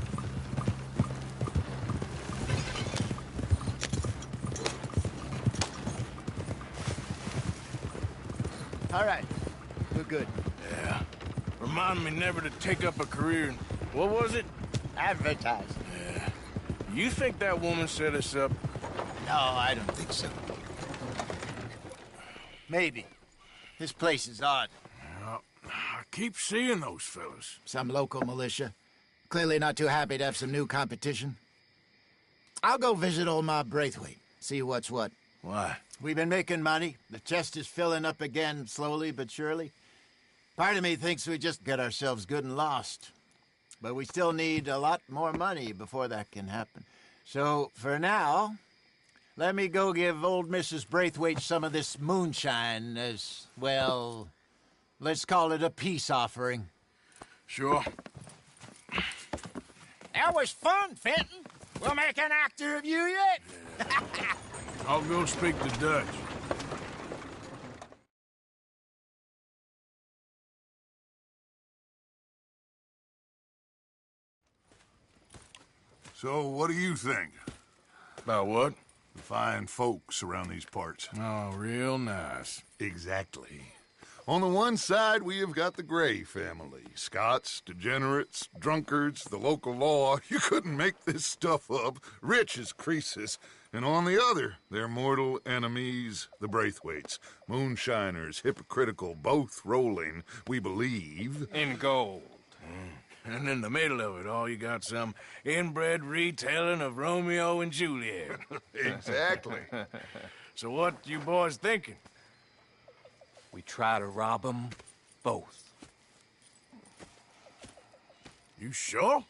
All right. We're good. Yeah. Remind me never to take up a career in... What was it? Advertising. Yeah. You think that woman set us up? No, I don't think so. Maybe. This place is odd. Well, I keep seeing those fellas. Some local militia. Clearly not too happy to have some new competition. I'll go visit old Ma Braithwaite, see what's what. Why? We've been making money. The chest is filling up again, slowly but surely. Part of me thinks we just get ourselves good and lost. But we still need a lot more money before that can happen. So, for now, let me go give old Mrs. Braithwaite some of this moonshine as, well, let's call it a peace offering. Sure. That was fun, Fenton. We'll make an actor of you yet. Yeah. I'll go speak to Dutch. So, what do you think? About what? The fine folks around these parts. Oh, real nice. Exactly. On the one side, we have got the Gray family. Scots, degenerates, drunkards, the local law. You couldn't make this stuff up. Rich as Croesus. And on the other, their mortal enemies, the Braithwaites. Moonshiners, hypocritical, both rolling, we believe. In gold. And in the middle of it all, you got some inbred retelling of Romeo and Juliet. Exactly. So what you boys thinking? We try to rob them both. You sure?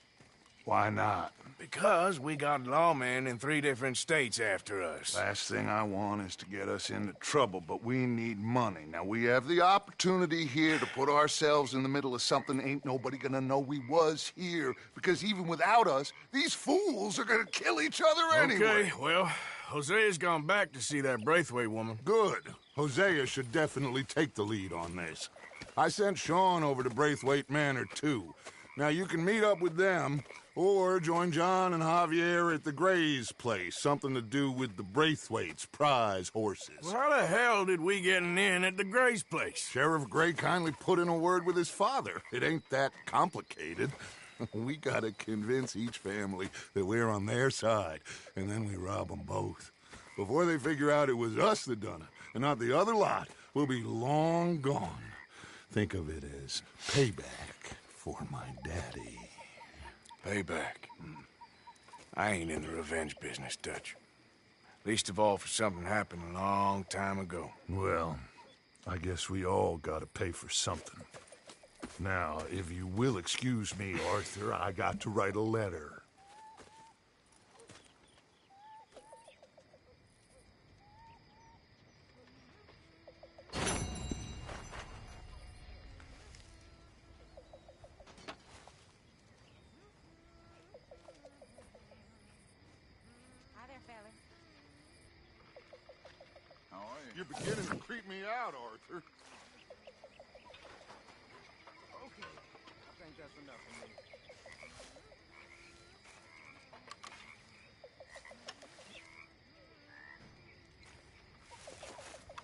Why not? Because we got lawmen in 3 different states after us. Last thing I want is to get us into trouble, but we need money. Now, we have the opportunity here to put ourselves in the middle of something ain't nobody gonna know we was here, because even without us, these fools are gonna kill each other anyway. Okay, well, Hosea's gone back to see that Braithwaite woman. Good. Hosea should definitely take the lead on this. I sent Sean over to Braithwaite Manor, too. Now, you can meet up with them, or join John and Javier at the Gray's place. Something to do with the Braithwaite's prize horses. Well, how the hell did we get in at the Gray's place? Sheriff Gray kindly put in a word with his father. It ain't that complicated. We gotta convince each family that we're on their side, and then we rob them both. Before they figure out it was us that done it, and not the other lot, we'll be long gone. Think of it as payback for my daddy. Payback. I ain't in the revenge business, Dutch. Least of all for something happened a long time ago. Well, I guess we all gotta pay for something. Now, if you will excuse me, Arthur, I got to write a letter. You're beginning to creep me out, Arthur. Okay, I think that's enough for me.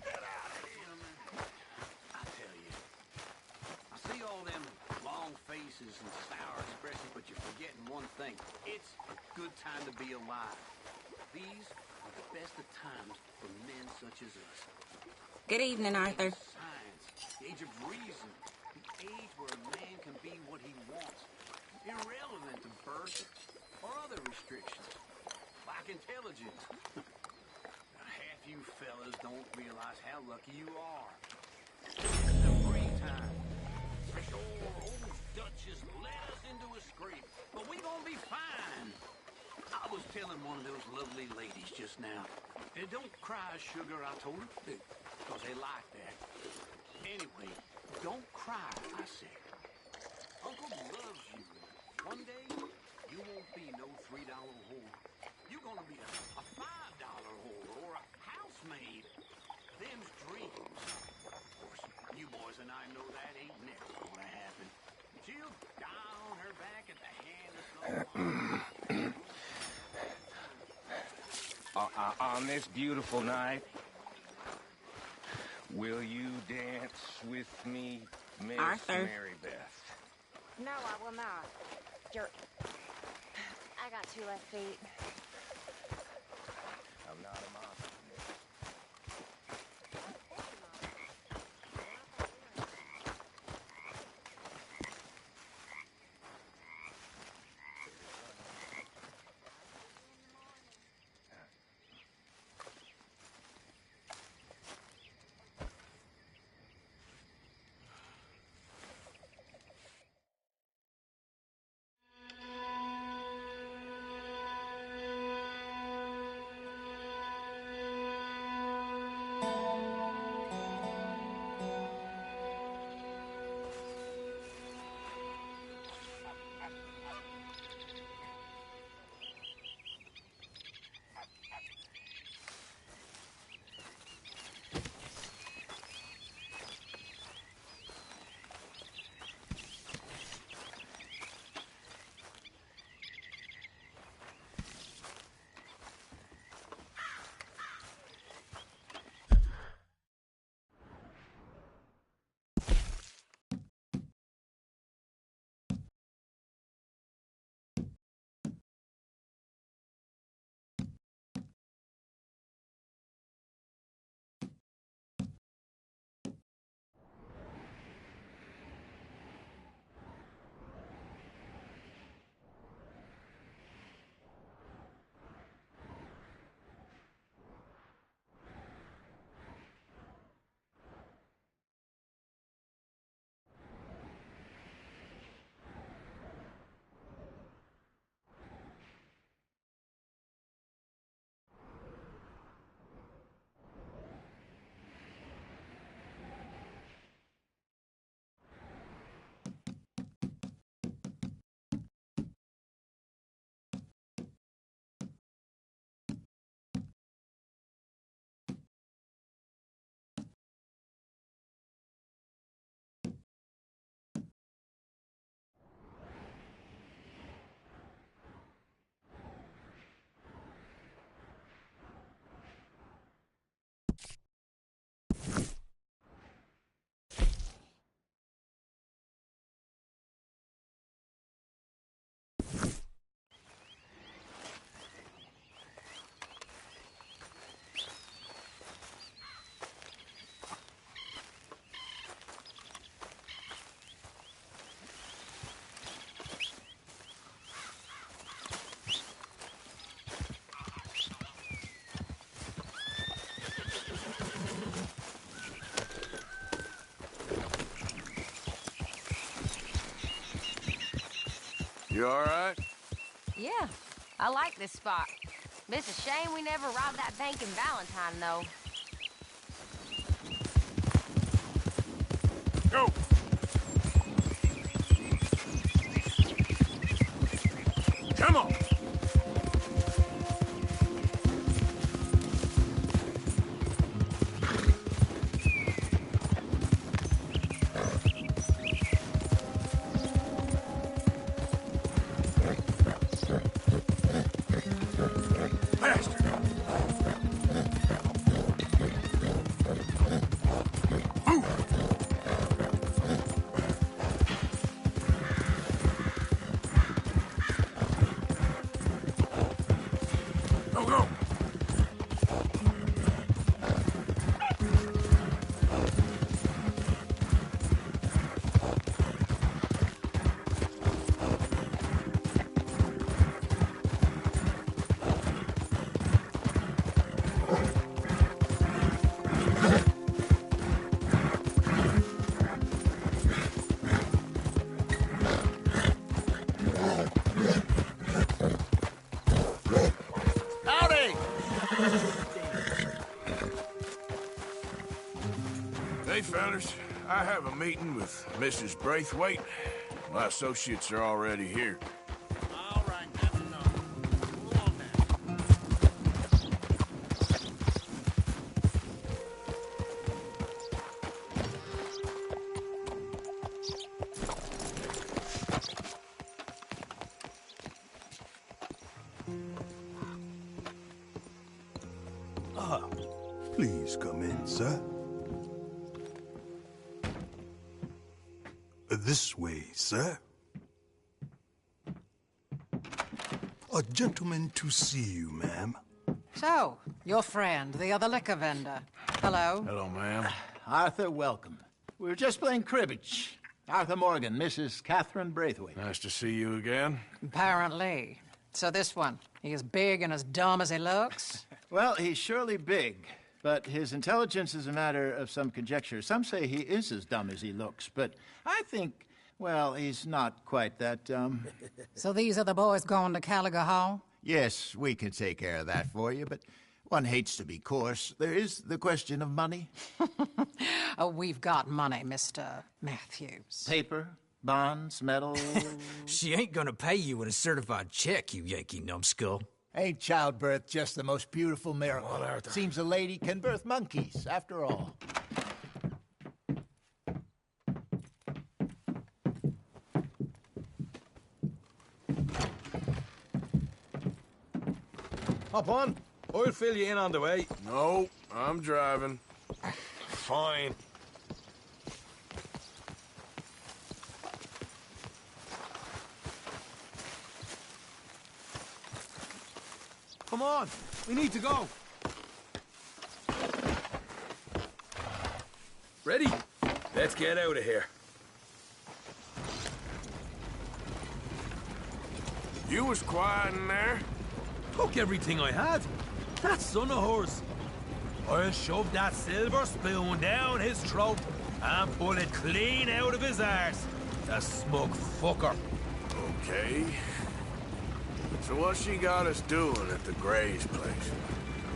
Get out of here, man. I tell you, I see all them long faces and sour expressions, but you're forgetting one thing. It's a good time to be alive. These are the times for men such as us. Good evening, Arthur. Science, the age of reason, the age where a man can be what he wants, irrelevant to birth or other restrictions, like intelligence. Half you fellas don't realize how lucky you are. The free time. Sure, old Duchess led us into a scrape, but we gonna be fine. I was telling one of those lovely ladies just now. Don't cry, sugar, I told her, because they like that. Anyway, don't cry, I said. Uncle loves you. One day, you won't be no $3 whore. You're gonna be a $5 whore or a housemaid. Them's dreams. Of course, you boys and I know that ain't never gonna happen. She'll die on her back at the hand of someone. On this beautiful night, will you dance with me, Miss Arthur. Mary Beth? No, I will not. I got 2 left feet. I'm not a monster. You all right? Yeah, I like this spot. It's a shame we never robbed that bank in Valentine, though. Go! Come on! Hey, fellas. I have a meeting with Mrs. Braithwaite. My associates are already here. All right, that's enough. Go on now. Please come in, sir. This way, sir. A gentleman to see you, ma'am. So, your friend, the other liquor vendor. Hello. Hello, ma'am. Arthur, welcome. We were just playing cribbage. Arthur Morgan, Mrs. Catherine Braithwaite. Nice to see you again. Apparently. So this one, he is big and as dumb as he looks? Well, he's surely big, but his intelligence is a matter of some conjecture. Some say he is as dumb as he looks, but I think, well, he's not quite that dumb. So these are the boys going to Caliga Hall? Yes, we can take care of that for you, but one hates to be coarse. There is the question of money. Oh, we've got money, Mr. Matthews. Paper, bonds, metal. She ain't gonna pay you with a certified check, you Yankee numbskull. Ain't childbirth just the most beautiful miracle? Seems a lady can birth monkeys, after all. Hop on. I'll fill you in on the way. No, I'm driving. Fine. Come on. We need to go. Ready? Let's get out of here. You was quiet in there. Took everything I had. That son of hers. I'll shove that silver spoon down his throat and pull it clean out of his arse. The smug fucker. Okay. So what's she got us doing at the Gray's place?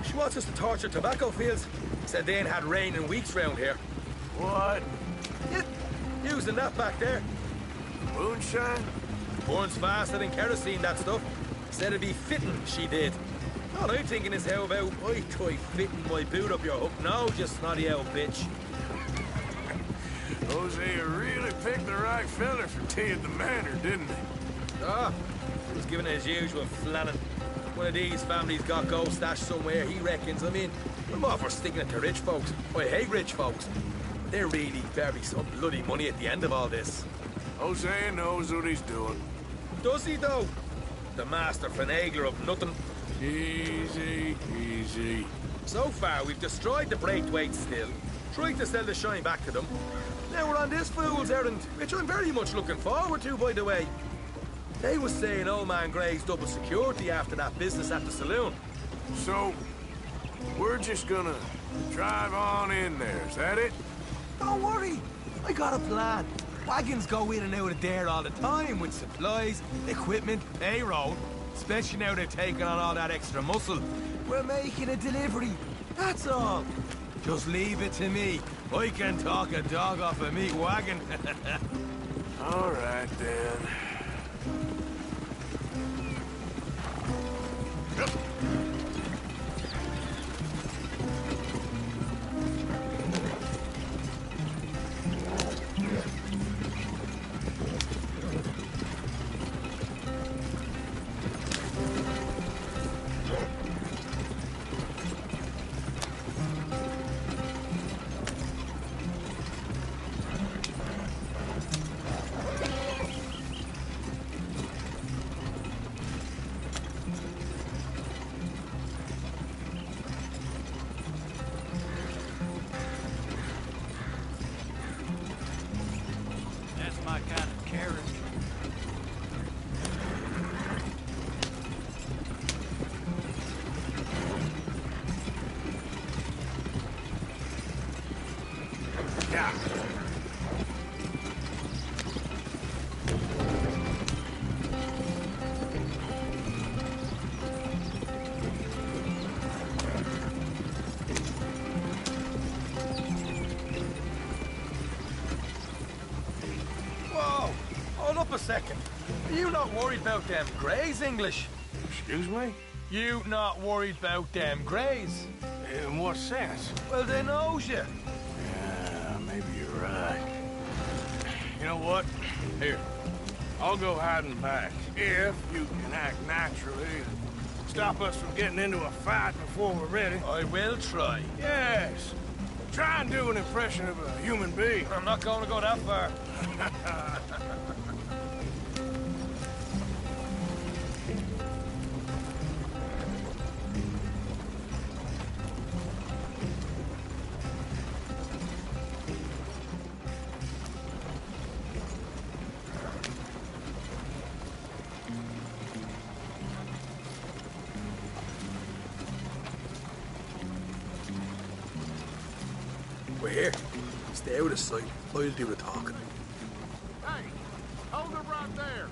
She wants us to torture tobacco fields. Said they ain't had rain in weeks round here. What? Yeah, using that back there. Moonshine? Burns faster than kerosene, that stuff. Said it'd be fitting, she did. All I'm thinking is how about I try fitting my boot up your hook now, you snotty old bitch. Jose really picked the right fella for tea at the manor, didn't he? Ah, he was giving it his usual flannin'. One of these families got gold stashed somewhere, he reckons. I mean, I'm all for sticking it to rich folks. I hate rich folks. But they're really bury some bloody money at the end of all this. Jose knows what he's doing. Does he, though? The master finagler of nothing. Easy, easy. So far, we've destroyed the Braithwaite still, tried to sell the shine back to them. Now we're on this fool's errand, which I'm very much looking forward to, by the way. They was saying old man Gray's double security after that business at the saloon. So, we're just gonna drive on in there, is that it? Don't worry, I got a plan. Wagons go in and out of there all the time with supplies, equipment, payroll. Especially now they're taking on all that extra muscle. We're making a delivery, that's all. Just leave it to me. I can talk a dog off a meat wagon. All right, then. My kind of carrot. Yeah. second. Are you not worried about them Greys, English? Excuse me? You not worried about them Greys? In what sense? Well, they knows you. Yeah, maybe you're right. You know what? Here, I'll go hiding back. If you can act naturally and stop us from getting into a fight before we're ready. I will try. Yes. Try and do an impression of a human being. I'm not going to go that far. We're here. Stay out of sight. I'll do the talking. Hey, hold it right there.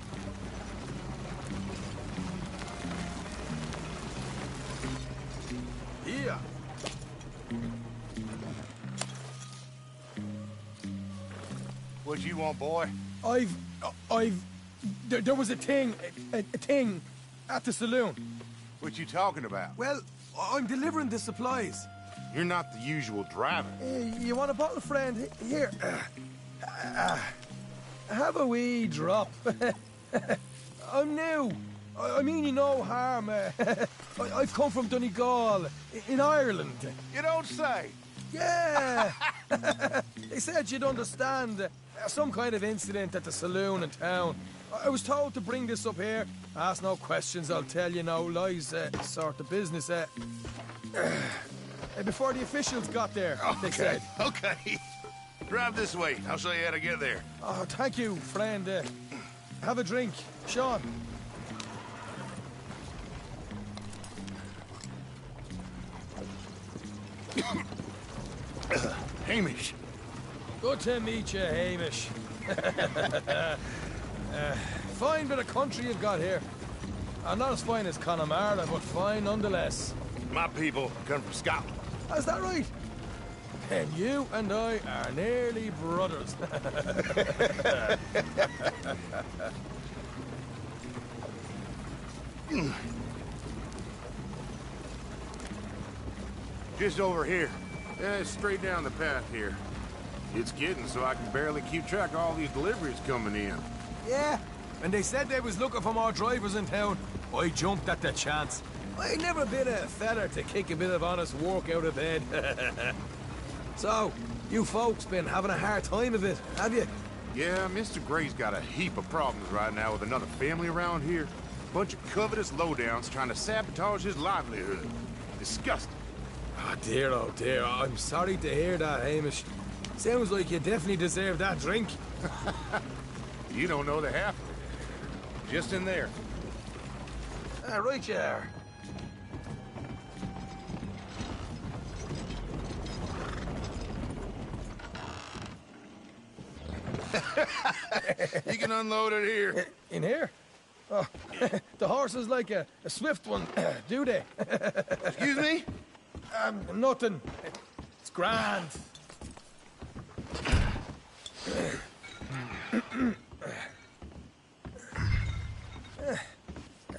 Here. What you want, boy? There was a thing at the saloon. What you talking about? Well, I'm delivering the supplies. You're not the usual driver. You want a bottle, friend? Here. Have a wee drop. I'm new. I mean you no harm. I've come from Donegal, in Ireland. You don't say. Yeah. They said you'd understand. Some kind of incident at the saloon in town. I was told to bring this up here. Ask no questions, I'll tell you no lies. Sort of business. Before the officials got there, they said. Okay. Drive this way. I'll show you how to get there. Oh, thank you, friend. Have a drink. Sean. Hamish. Good to meet you, Hamish. Fine bit of country you've got here. Not as fine as Connemara, but fine nonetheless. My people come from Scotland. Is that right? And you and I are nearly brothers. Just over here. Straight down the path here. It's getting so I can barely keep track of all these deliveries coming in. Yeah, and they said they was looking for more drivers in town. I jumped at the chance. I never been a feller to kick a bit of honest work out of bed. So, you folks been having a hard time of it, have you? Yeah, Mr. Gray's got a heap of problems right now with another family around here. Bunch of covetous lowdowns trying to sabotage his livelihood. Disgusting. Oh dear, I'm sorry to hear that, Hamish. Sounds like you definitely deserve that drink. You don't know the half of it. Just in there. Right you are. You can unload it here. In here? Oh, the horse is like a swift one, do they? Excuse me? Nothing. It's grand.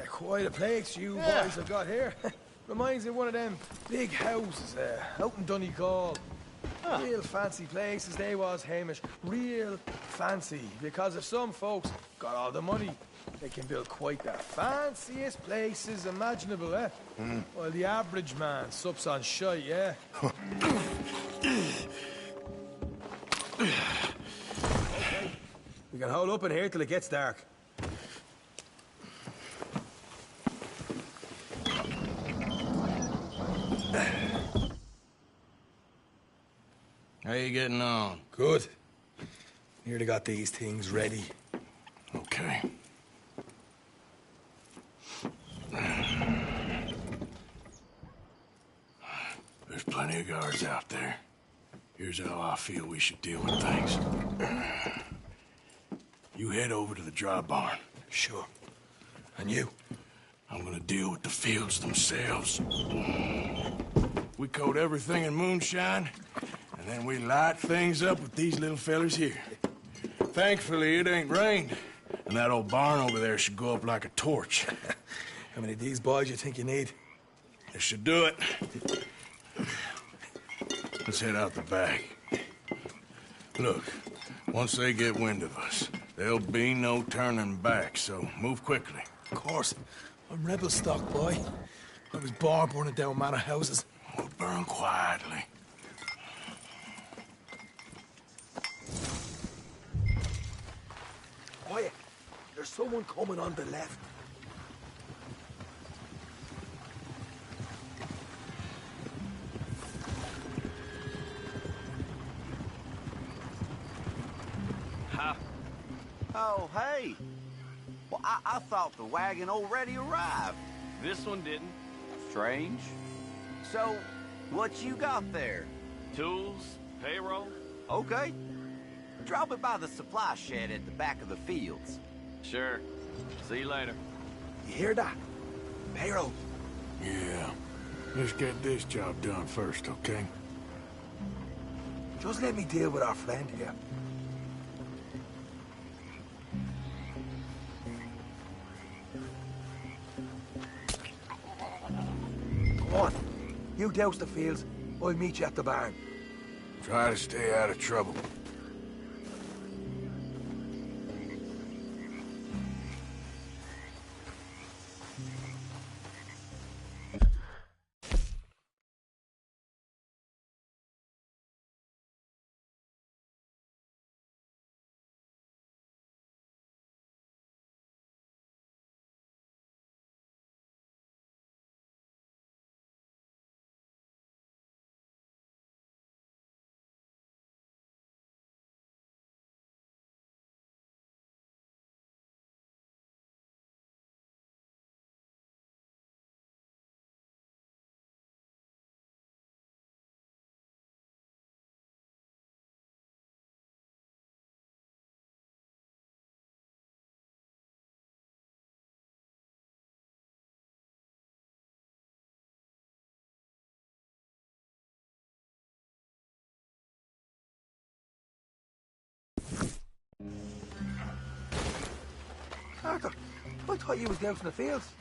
Quite a place you boys have got here. Reminds me of one of them big houses out in Donegal. Real fancy places they was, Hamish. Real fancy. Because if some folks got all the money, they can build quite the fanciest places imaginable, eh? Well, the average man sups on shite, yeah? Okay. We can hold up in here till it gets dark. How you getting on? Good. Nearly got these things ready. Okay. There's plenty of guards out there. Here's how I feel we should deal with things. You head over to the dry barn. Sure. And you? I'm gonna deal with the fields themselves. We coat everything in moonshine, and then we light things up with these little fellers here. Thankfully, it ain't rained, And that old barn over there should go up like a torch. How many of these boys you think you need? This should do it. Let's head out the back. Look, once they get wind of us, there'll be no turning back, so move quickly. Of course. I'm rebel stock, boy. I was born burning down manor houses. We'll burn quietly. Quiet. There's someone coming on the left. Oh, hey. Well, I thought the wagon already arrived. This one didn't. Strange. So, what you got there? Tools, payroll. Okay. Drop it by the supply shed at the back of the fields. Sure. See you later. You hear that? Payroll. Yeah. Let's get this job done first, okay? Just let me deal with our friend here. Come on. You douse the fields. I'll meet you at the barn. Try to stay out of trouble. Arthur, I thought you was dousing the fields.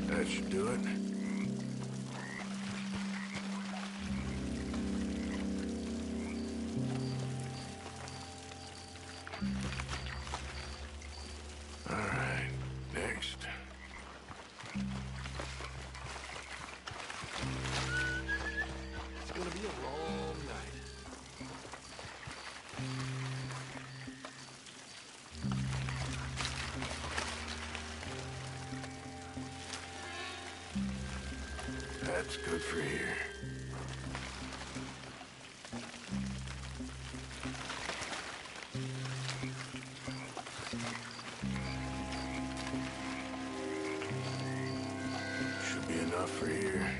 That should do it. All right, next. It's gonna be a long night. That's good for here. Should be enough for here.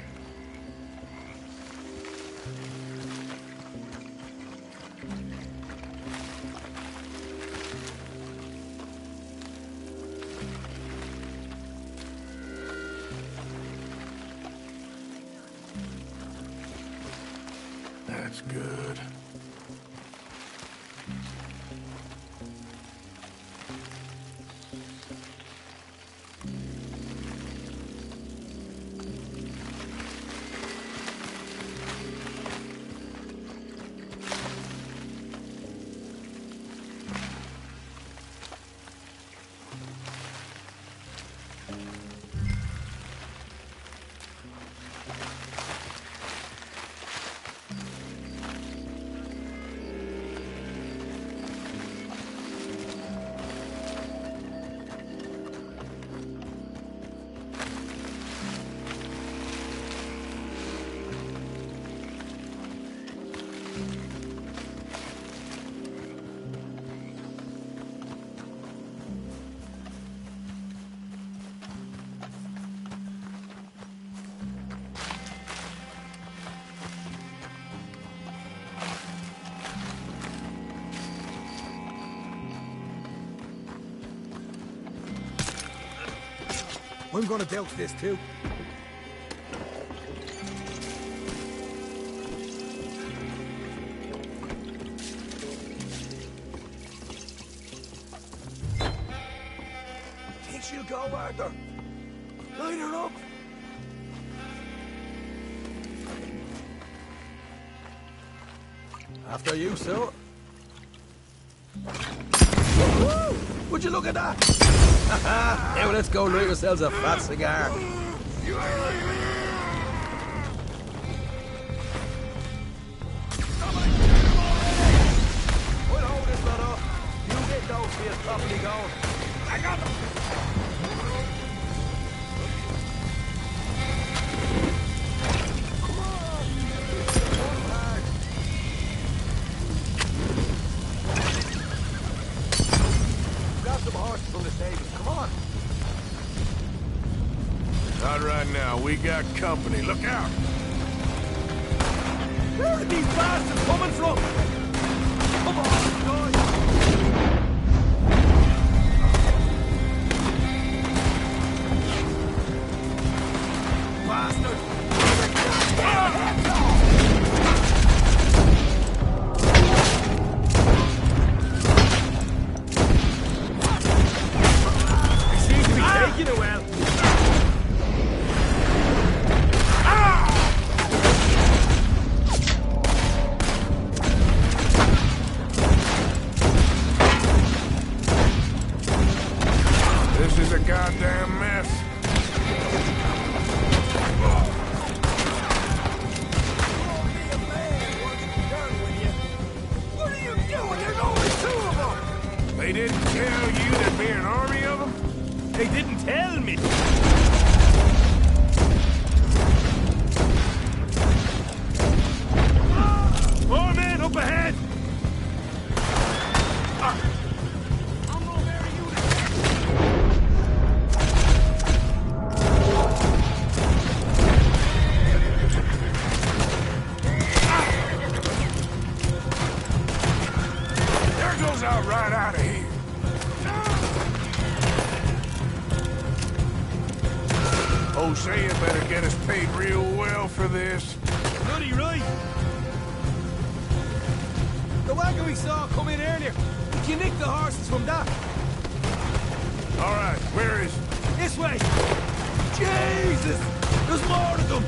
That's good. I'm gonna douse this too. Think she'll go, Arthur? Line her up. After you, sir. Woo! Would you look at that? Now let's go light ourselves a fat cigar. We'll hold this lot up. You get those wheels properly going. I got them. Not right now. We got company. Look out! Where are these bastards coming from? Come on, guys! Bastard! They seem to be taking it well. This is a goddamn mess. What are you doing? There's only two of them! They didn't tell you there'd be an army of them? They didn't tell me! More men up ahead! There goes out right out of here. Hosea better get us paid real well for this. Bloody right! The wagon we saw come in earlier. Did you nick the horses from that? All right, where is it? This way! Jesus! There's more of them!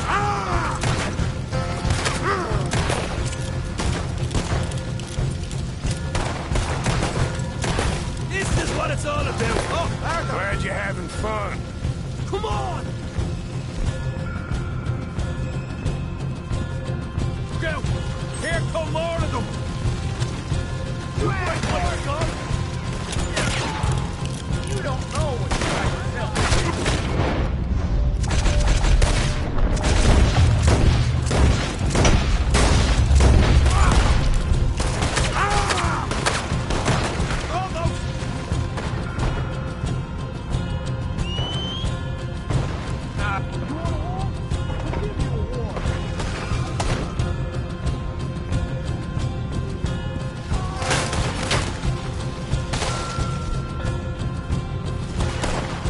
Ah! This is what it's all about. Oh, Arthur! Glad you're having fun. Come on! Go! Here come more of them! You don't know what you're trying to tell me. Almost!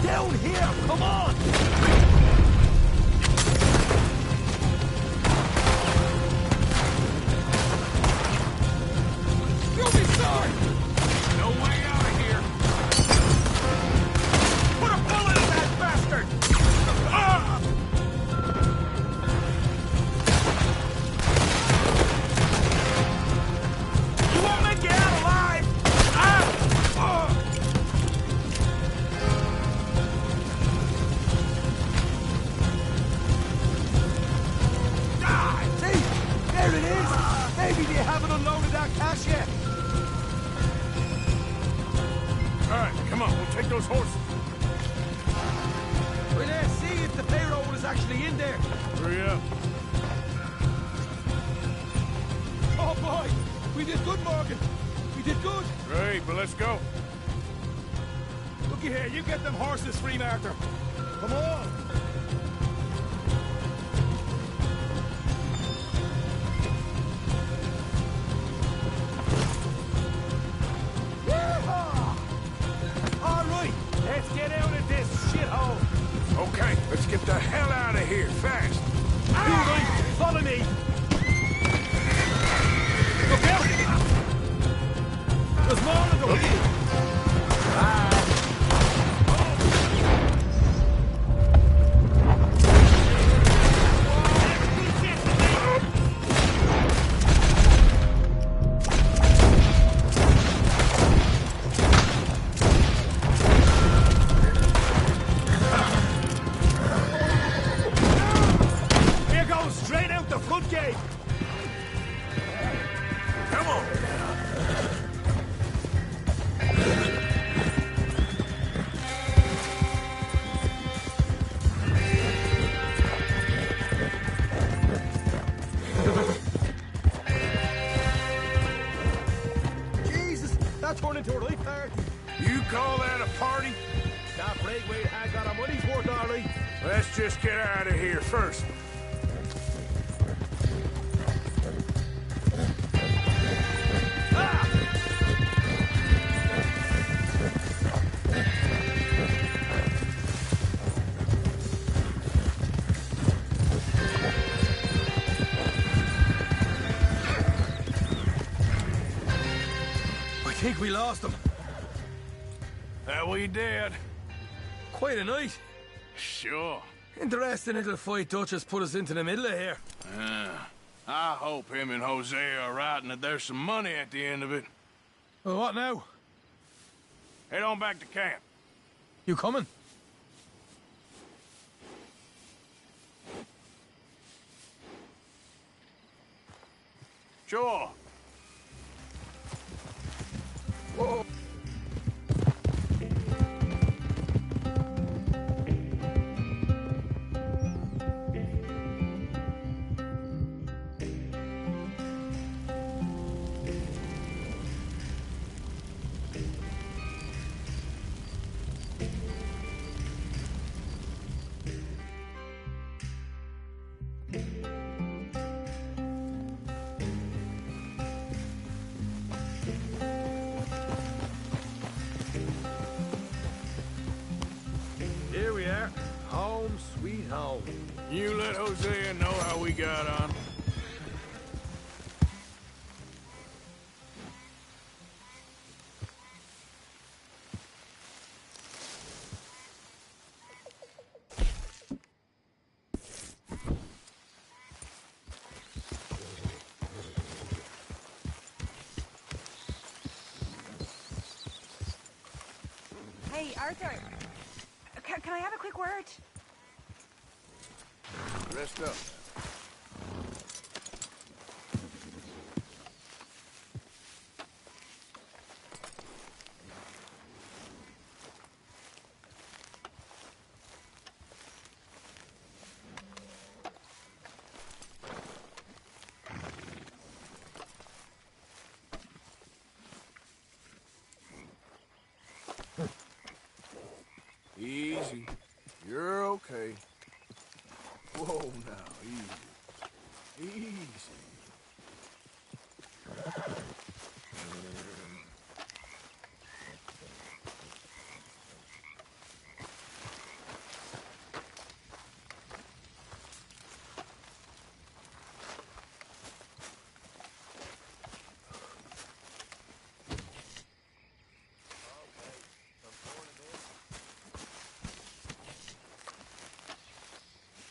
Down here! Come on! You'll be sorry! No way out of here. Put a bullet in that bastard! Ah! You won't make it out alive! Ah! Ah! Ah! See? There it is! Maybe they haven't unloaded that cash yet. All right, come on, we'll take those horses. Well, let's see if the payroll is actually in there. Hurry up. Oh, boy! We did good, Morgan. We did good. Great, but let's go. Looky here, you get them horses free, Arthur. Come on. Yeehaw! Let's get out of this shithole. Okay, let's get the hell out of here, fast. Right, follow me. Look out! There's more of them. Bye. Turn into a relief party. You call that a party? That Braithwaite had got our money's worth, all right. Let's just get out of here first. I think we lost them. That we did. Quite a night. Sure. Interesting little fight Dutch has put us into the middle of here. I hope him and Jose are right and that there's some money at the end of it. Well, what now? Head on back to camp. You coming? Sure. Whoa. Here we are. Home sweet home. You let Hosea know how we got on. Hey, Arthur. Can I have a quick word? Rest up. Easy. You're okay. Whoa, now, easy. Easy.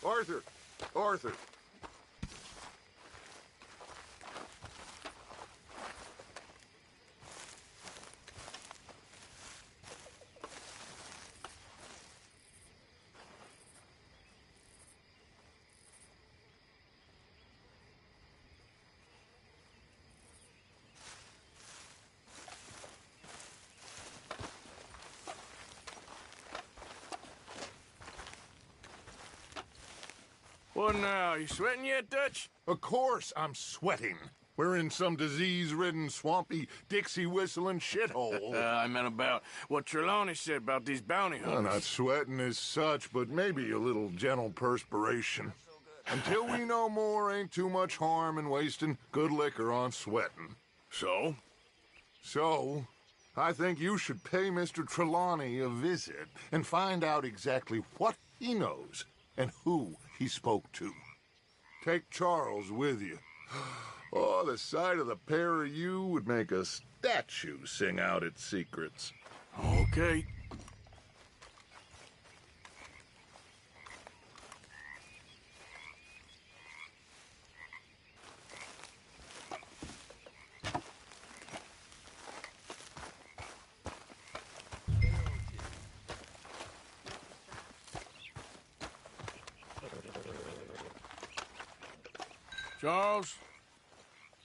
Arthur! Arthur! What now? You sweating yet, Dutch? Of course I'm sweating. We're in some disease-ridden, swampy, Dixie-whistling shithole. I meant about what Trelawney said about these bounty hunters. Well, not sweating as such, but maybe a little gentle perspiration. Until we know more, ain't too much harm in wasting good liquor on sweating. So? So, I think you should pay Mr. Trelawney a visit and find out exactly what he knows and who he spoke to. Take Charles with you. Oh, the sight of the pair of you would make a statue sing out its secrets. Okay. Charles,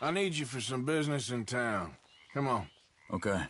I need you for some business in town. Come on. Okay.